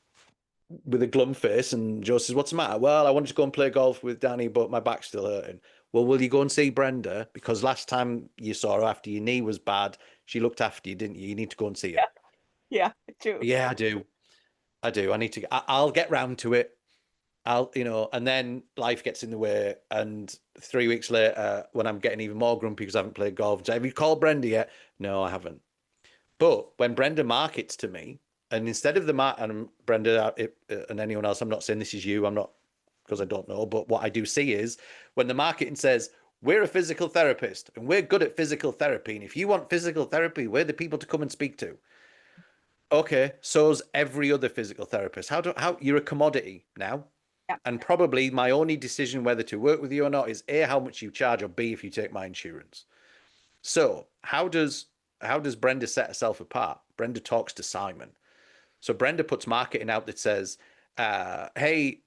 with a glum face, and Joe says, "What's the matter?" "Well, I wanted to go and play golf with Danny, but my back's still hurting." "Well, will you go and see Brenda? Because last time you saw her after your knee was bad, she looked after you, didn't you? You need to go and see her." Yeah, yeah, true. "Yeah, I do. I do. I need to. I'll get round to it. And then life gets in the way. And 3 weeks later, when I'm getting even more grumpy because I haven't played golf, say, "Have you called Brenda yet?" "No, I haven't." But when Brenda markets to me, and instead of and Brenda and anyone else, I'm not saying this is you, I'm not, because I don't know, but what I do see is when the marketing says, "We're a physical therapist and we're good at physical therapy. And if you want physical therapy, we're the people to come and speak to." Okay, so's every other physical therapist. How you're a commodity now. Yeah, And probably my only decision whether to work with you or not is A, how much you charge, or B, if you take my insurance. So how does Brenda set herself apart? Brenda talks to Simon. So Brenda puts marketing out that says, "Hey,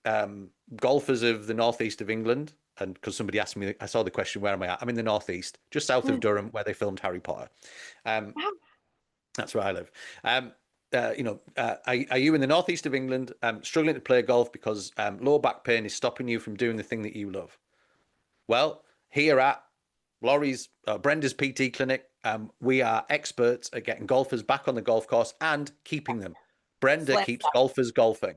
golfers of the northeast of England," and because somebody asked me, I saw the question, "Where am I at?" I'm in the northeast, just south of mm, Durham, where they filmed Harry Potter. Um, wow, that's where I live. Are you in the northeast of England, struggling to play golf because low back pain is stopping you from doing the thing that you love? Well, here at Brenda's PT clinic, we are experts at getting golfers back on the golf course and keeping them. Brenda slam keeps dunk. golfers golfing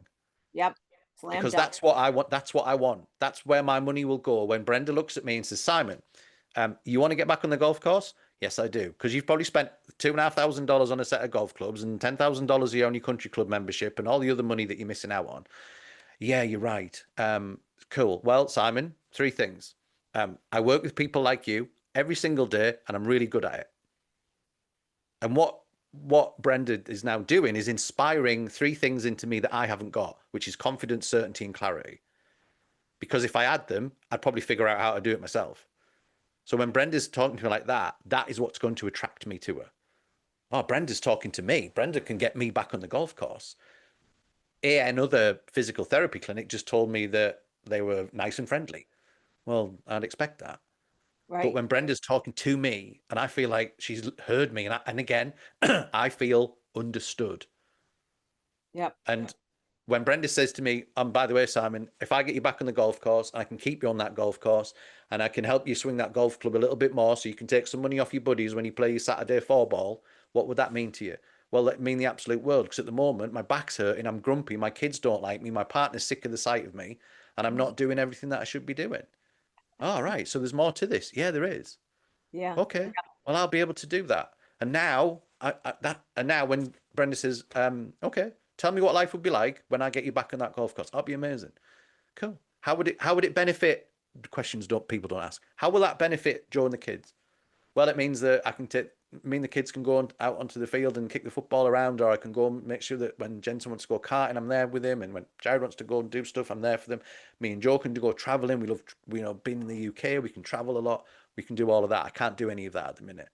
Yep, slam because dunk. that's what I want. That's what I want. That's where my money will go. When Brenda looks at me and says, "Simon, you want to get back on the golf course?" "Yes, I do." "Because you've probably spent $2,500 on a set of golf clubs and $10,000 a year on your country club membership and all the other money that you're missing out on." "Yeah, you're right." Cool. Well, Simon, three things. I work with people like you every single day, and I'm really good at it. And what Brenda is now doing is inspiring three things into me that I haven't got, which is confidence, certainty, and clarity. Because if I had them, I'd probably figure out how to do it myself. So when Brenda's talking to me like that, that is what's going to attract me to her. "Oh, Brenda's talking to me. Brenda can get me back on the golf course." Another physical therapy clinic just told me that they were nice and friendly. Well, I'd expect that. But Right. when Brenda's talking to me and I feel like she's heard me, and again, I feel understood. Yep. And when Brenda says to me, by the way, Simon, if I get you back on the golf course, I can keep you on that golf course and I can help you swing that golf club a little bit more so you can take some money off your buddies when you play your Saturday four ball, what would that mean to you?" "Well, it mean the absolute world because at the moment my back's hurting, I'm grumpy, my kids don't like me, my partner's sick of the sight of me, and I'm Mhm. not doing everything that I should be doing." "All right, so there's more to this." "Yeah, there is." Yeah. "Okay, well, I'll be able to do that." And now, when Brenda says, "Okay, tell me what life would be like when I get you back on that golf course," "That'd be amazing." Cool. How would it benefit? The questions don't people don't ask. How will that benefit Joe and the kids? Well, it means that I can take me and the kids can go out onto the field and kick the football around, or I can go and make sure that when Jensen wants to go karting, I'm there with him, and when Jared wants to go and do stuff, I'm there for them. Me and Joe can go traveling. We love, being in the UK. We can travel a lot. We can do all of that. I can't do any of that at the minute.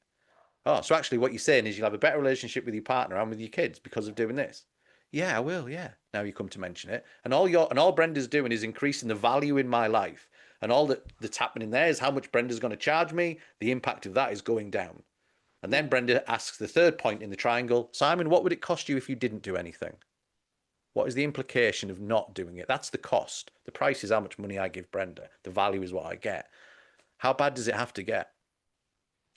Oh, so actually, what you're saying is you'll have a better relationship with your partner and with your kids because of doing this. "Yeah, I will. Yeah." Now you come to mention it, and all Brenda's doing is increasing the value in my life, and all that's happening there is how much Brenda's going to charge me. The impact of that is going down. And Yeah. then Brenda asks the third point in the triangle, Simon, what would it cost you if you didn't do anything? What is the implication of not doing it? That's the cost. The price is how much money I give Brenda. The value is what I get. How bad does it have to get?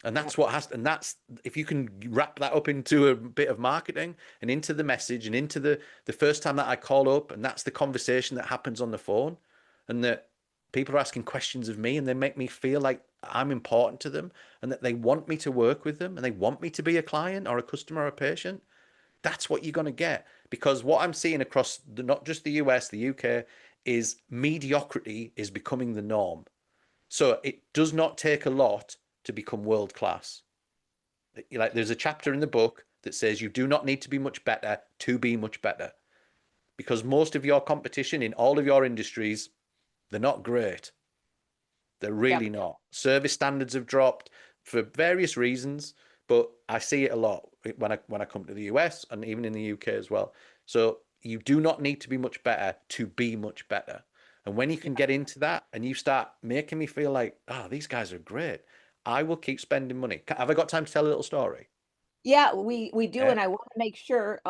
And Yeah. that's what has, and that's, if you can wrap that up into a bit of marketing and into the message and into the first time that I call up, and that's the conversation that happens on the phone, and that people are asking questions of me and they make me feel like I'm important to them and that they want me to work with them and they want me to be a client or a customer or a patient. That's what you're going to get. Because what I'm seeing across not just the US, the UK, is mediocrity is becoming the norm. So it does not take a lot to become world class. Like, there's a chapter in the book that says you do not need to be much better to be much better, because most of your competition in all of your industries, they're not great. They're Yeah. really not. Service standards have dropped for various reasons, but I see it a lot when I come to the US and even in the UK as well. So you do not need to be much better to be much better. And when you can get into that and you start making me feel like, oh, these guys are great, I will keep spending money. Have I got time to tell a little story? Yeah, we do, Yeah. and I want to make sure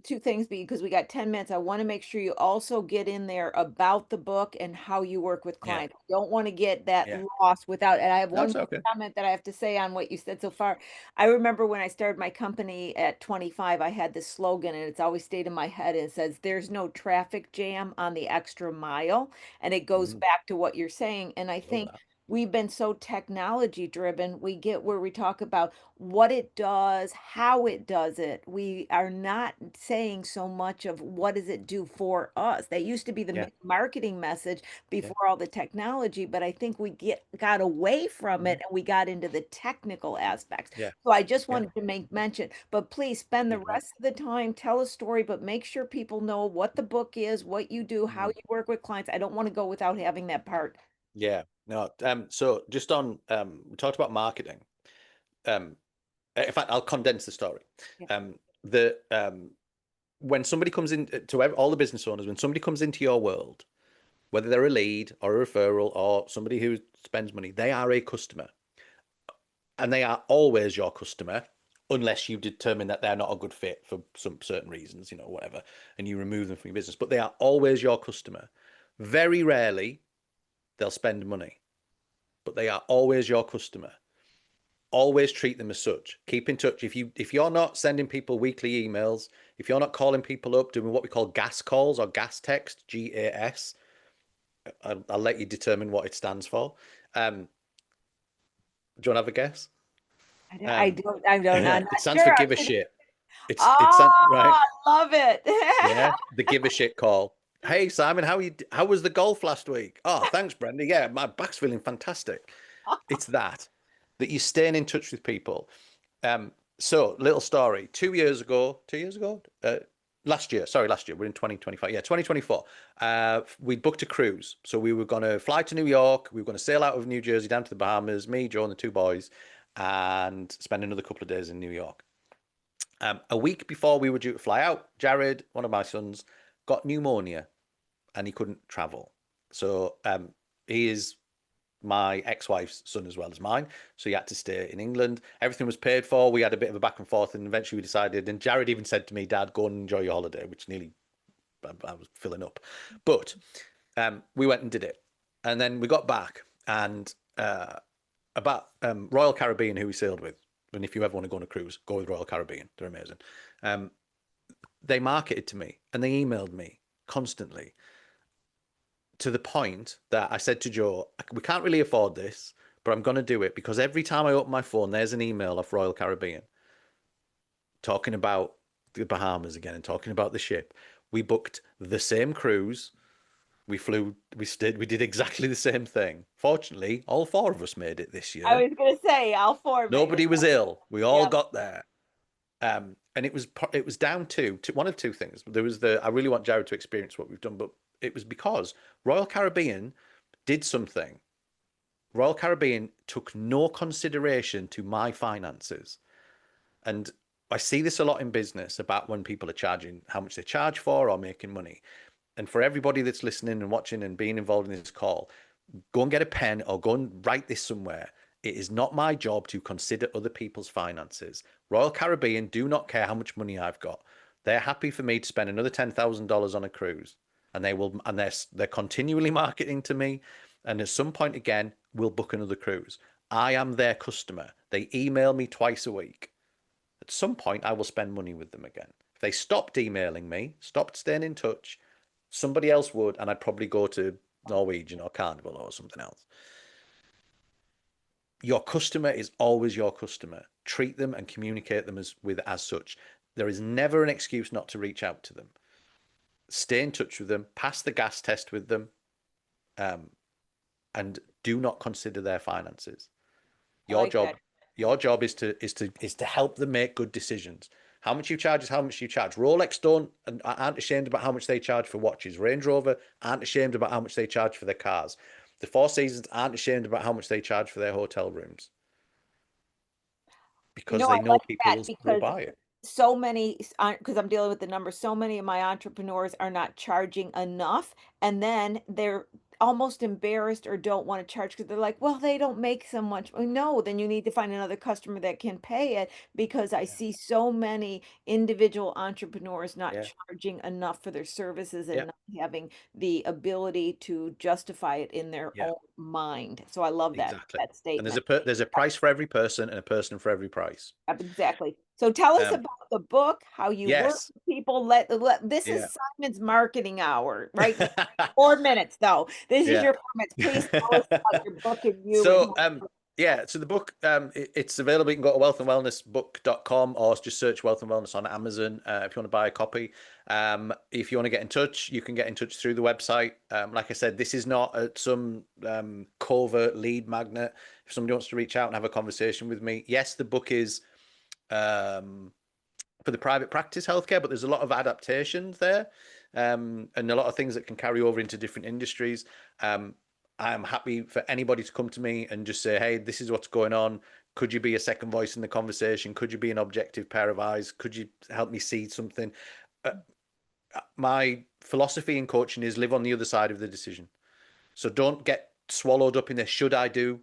two things because we got 10 minutes. I want to make sure you also get in there about the book and how you work with Yeah. clients. Don't want to get that Yeah. lost without, and I have No, one it's more okay. comment that I have to say on what you said so far. I remember when I started my company at 25, I had this slogan and it's always stayed in my head. It says, "There's no traffic jam on the extra mile." And it goes Mm, back to what you're saying. And I love think that. we've been so technology driven, we get where we talk about what it does, how it does it. We are not saying so much of what does it do for us. That used to be the Yeah. marketing message Yeah. before all the technology, but I think we got away from it Mhm. and we got into the technical aspects. Yeah. So I just Yeah. wanted to make mention, but please spend the You're right. rest of the time, tell a story, but make sure people know what the book is, what you do, how Mm. you work with clients. I don't want to go without having that part. Yeah. No. So just on, we talked about marketing. Um, in fact, I'll condense the story. Yeah. The When somebody comes in to all the business owners, when somebody comes into your world, whether they're a lead or a referral or somebody who spends money, they are a customer, and they are always your customer, unless you determine that they're not a good fit for some certain reasons, whatever, and you remove them from your business. But they are always your customer. Very rarely they'll spend money, but they are always your customer. Always treat them as such. Keep in touch. If you're not sending people weekly emails, if you're not calling people up, doing what we call gas calls or gas text, GAS, I'll let you determine what it stands for. Do you want to have a guess? I Um, don't, I don't, I'm not it stands for sure. I give a should. shit. It's right. Oh, I love it. Yeah, the give a shit call. Hey Simon, how was the golf last week? Oh, thanks, Brenda. Yeah, my back's feeling fantastic. It's that you're staying in touch with people. So little story. 2 years ago, 2 years ago, last year. Sorry, last year. We're in 2025. Yeah, 2024. We booked a cruise. So we were going to fly to New York. We were going to sail out of New Jersey down to the Bahamas. Me, Joe, and the two boys, and spend another couple of days in New York. A week before we were due to fly out, Jared, one of my sons, got pneumonia and he couldn't travel. So he is my ex-wife's son as well as mine. So he had to stay in England. Everything was paid for. We had a bit of a back and forth, and eventually we decided. And Jared even said to me, "Dad, go and enjoy your holiday," which nearly I was filling up. But we went and did it, and then we got back and about Royal Caribbean, who we sailed with. And if you ever want to go on a cruise, go with Royal Caribbean. They're amazing. Um, they marketed to me and they emailed me constantly, to the point that I said to Joe, we can't really afford this, but I'm going to do it because every time I open my phone, there's an email off Royal Caribbean talking about the Bahamas again and talking about the ship. We booked the same cruise. We flew, we did exactly the same thing. Fortunately, all four of us made it this I year. was gonna say all four made it. Nobody was ill. We all Yep. got there. And it was down to one of two things. There was I really want Jared to experience what we've done, but it was because Royal Caribbean did something. Royal Caribbean took no consideration to my finances. And I see this a lot in business about when people are charging how much they charge for or making money. And for everybody that's listening and watching and being involved in this call, go and get a pen or go and write this somewhere. It is not my job to consider other people's finances. Royal Caribbean do not care how much money I've got. They're happy for me to spend another $10,000 on a cruise, and they're continually marketing to me, and at some point again, we'll book another cruise. I am their customer. They email me twice a week. At some point, I will spend money with them again. If they stopped emailing me, stopped staying in touch, somebody else would, and I'd probably go to Norwegian or Carnival or something else. Your customer is always your customer. Treat them and communicate them as such. There is never an excuse not to reach out to them. Stay in touch with them, pass the gas test with them, um, and do not consider their finances. I Your like job, that. your job is to help them make good decisions. How much you charge is how much you charge. Rolex don't and aren't ashamed about how much they charge for watches. Range Rover aren't ashamed about how much they charge for their cars. The Four Seasons aren't ashamed about how much they charge for their hotel rooms because I they know like people that will because buy it. so many, because I'm dealing with the numbers, so many of my entrepreneurs are not charging enough, and then they're almost embarrassed or don't want to charge because they're like, well, they don't make so much. Well, no, then you need to find another customer that can pay it, because I Yeah, see so many individual entrepreneurs not yeah, charging enough for their services and yeah, not having the ability to justify it in their yeah, own mind. So I love exactly. that And there's statement. a price for every person and a person for every price. Yep, exactly. So tell us Um, about the book, how you work yes, with people. This yeah, is Simon's marketing hour right now. 4 minutes though. This is yeah. your 4 minutes. Please tell us about your book and you and So, how. yeah, so the book, it's available. You can go to wealthandwellnessbook.com or just search Wealth and Wellness on Amazon if you want to buy a copy. If you want to get in touch, you can get in touch through the website. Like I said, this is not some covert lead magnet. If somebody wants to reach out and have a conversation with me, yes, the book is um, for the private practice healthcare, but there's a lot of adaptations there, and a lot of things that can carry over into different industries. Um, I'm happy for anybody to come to me and just say, hey, this is what's going on. Could you be a second voice in the conversation? Could you be an objective pair of eyes? Could you help me see something? Uh, my philosophy in coaching is live on the other side of the decision. So don't get swallowed up in this. Should I do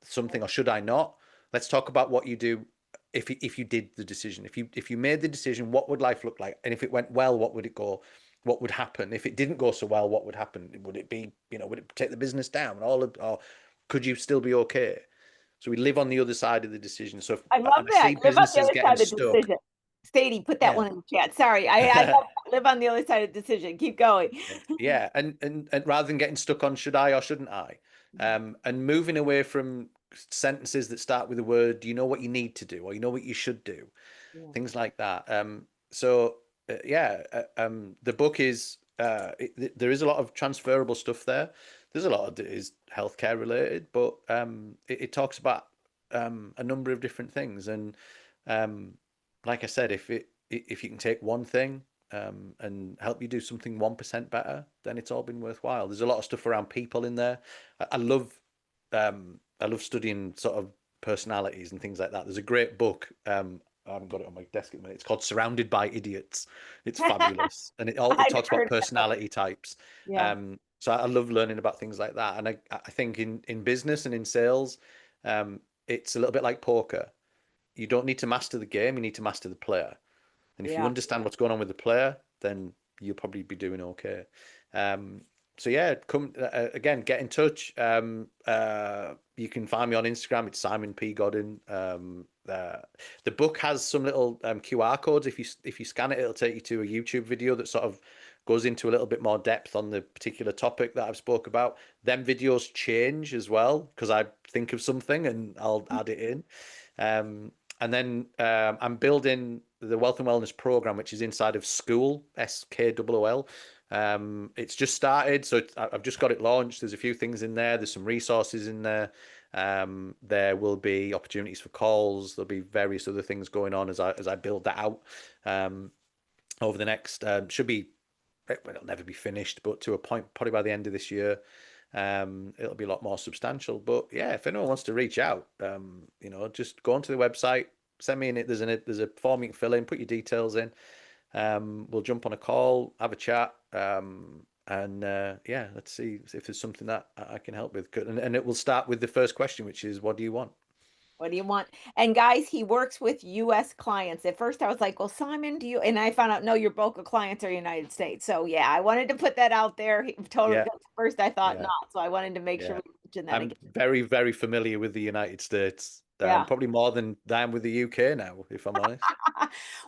something or should I not? Let's talk about what you do if you did the decision. If you made the decision, what would life look like? And if it went well, what would it go? What would happen? If it didn't go so well, what would happen? Would it be, would it take the business down? Or could you still be okay? So we live on the other side of the decision. So I love and I that. see Live on the businesses other getting side of the stuck. decision. Sadie, put that Yeah. one in the chat. Sorry. I love that. Live on the other side of the decision. Keep going. Yeah, and rather than getting stuck on should I or shouldn't I, and moving away from sentences that start with the word, do you know what you need to do or you know what you should do, Yeah. things like that. So yeah, the book is there is a lot of transferable stuff there. There's a lot of it is healthcare related, but it talks about a number of different things, and um, like I said, if you can take one thing and help you do something 1% better, then it's all been worthwhile. There's a lot of stuff around people in there. I love studying sort of personalities and things like that. There's a great book. I haven't got it on my desk at the minute. It's called Surrounded by Idiots. It's fabulous, and it I've talks about heard of that. personality types. Yeah. So I love learning about things like that, and I think in business and in sales, it's a little bit like poker. You don't need to master the game; you need to master the player. And if you Yeah. understand what's going on with the player, then you'll probably be doing okay. Um, so yeah, come again, get in touch. You can find me on Instagram. It's Simon P Godin. The book has some little QR codes. If you scan it, it'll take you to a YouTube video that sort of goes into a little bit more depth on the particular topic that I've spoke about. Them videos change as well because I think of something and I'll add it in. And then I'm building the Wealth and Wellness program, which is inside of School, SKOOL. It's just started, so I've just got it launched. There's a few things in there. There's some resources in there. There will be opportunities for calls. There'll be various other things going on as I build that out over the next. Should be it'll never be finished, but to a point, probably by the end of this year, it'll be a lot more substantial. But yeah, if anyone wants to reach out, just go onto the website, send me in it. There's a form you can fill in, put your details in. We'll jump on a call, have a chat. And yeah, let's see if there's something that I can help with. And it will start with the first question, which is, what do you want? What do you want? And guys, he works with US clients. At first I was like, well, Simon, do you, and I found out, no, your bulk of clients are United States. So yeah, I wanted to put that out there. He totally, Yeah, at first I thought yeah, not. So I wanted to make sure yeah. we mentioned that I'm again. very, very familiar with the United States. Yeah. Probably more than I am with the UK now, if I'm honest.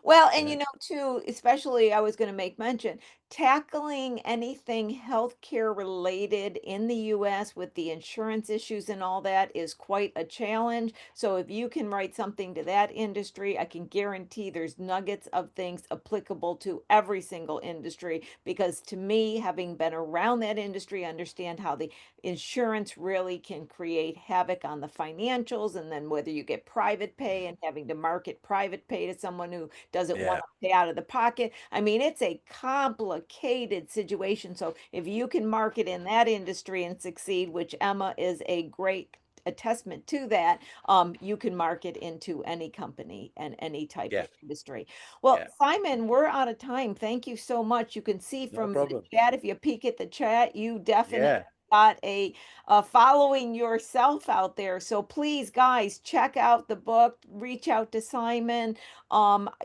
Well, and Yeah, too, especially I was going to make mention, tackling anything healthcare related in the US with the insurance issues and all that is quite a challenge. So if you can write something to that industry, I can guarantee there's nuggets of things applicable to every single industry. Because to me, having been around that industry, I understand how the insurance really can create havoc on the financials, and then whether you get private pay and having to market private pay to someone who doesn't want yeah, to pay out of the pocket. I mean, it's a complicated situation. So if you can market in that industry and succeed, which Emma is a great attestament to that, you can market into any company and any type yeah, of industry. Well, yeah. Simon, we're out of time. Thank you so much. You can see No from the problem. chat, if you peek at the chat, you definitely Yeah, got a following yourself out there. So please, guys, check out the book, reach out to Simon.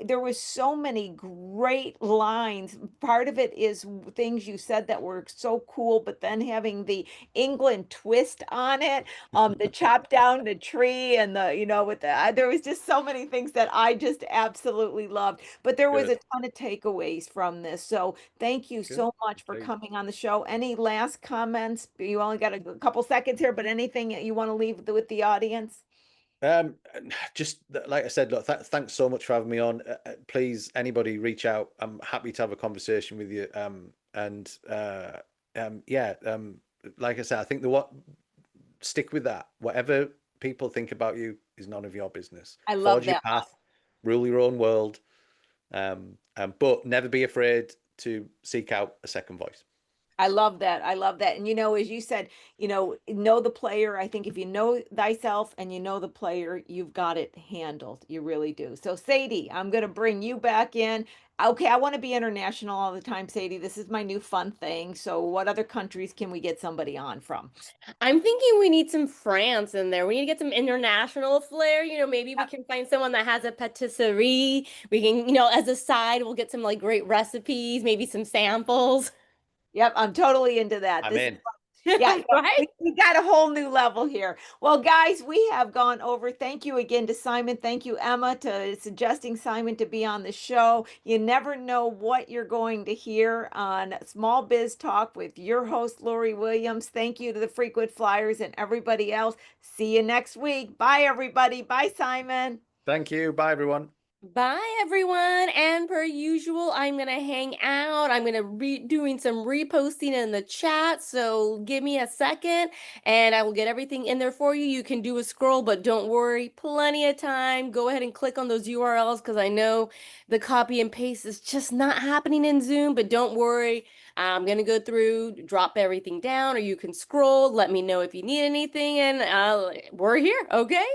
There was so many great lines. Part of it is things you said that were so cool, but then having the England twist on it, the chop down the tree and the, with the, there was just so many things that I just absolutely loved. But there was a good, ton of takeaways from this. So thank you good. so much for Please. coming on the show. Any last comments? You only got a couple seconds here, but anything that you want to leave with the audience? Um, just like I said, look, thanks so much for having me on. Please, anybody reach out. I'm happy to have a conversation with you. Yeah, like I said, I think what stick with that. Whatever people think about you is none of your business. I love Forge your that. path, rule your own world, but never be afraid to seek out a second voice. I love that. I love that. And as you said, know the player. I think if you know thyself and you know the player, you've got it handled. You really do. So, Sadie, I'm going to bring you back in. Okay, I want to be international all the time, Sadie. This is my new fun thing. So, what other countries can we get somebody on from? I'm thinking we need some France in there. We need to get some international flair. Maybe we can find someone that has a patisserie. We can, as a side, we'll get some like great recipes, maybe some samples. Yep, I'm totally into that. I'm This in. Yeah, yeah, Right? we got a whole new level here. Well, guys, we have gone over. Thank you again to Simon. Thank you, Emma, to suggesting Simon to be on the show. You never know what you're going to hear on Small Biz Talk with your host, Lori Williams. Thank you to the frequent flyers and everybody else. See you next week. Bye, everybody. Bye, Simon. Thank you. Bye, everyone. Bye, everyone. And per usual, I'm going to hang out. I'm going to be doing some reposting in the chat. So give me a second and I will get everything in there for you. You can do a scroll, but don't worry, plenty of time. Go ahead and click on those URLs because I know the copy and paste is just not happening in Zoom, but don't worry. I'm going to go through, drop everything down, or you can scroll. Let me know if you need anything, and we're here. Okay.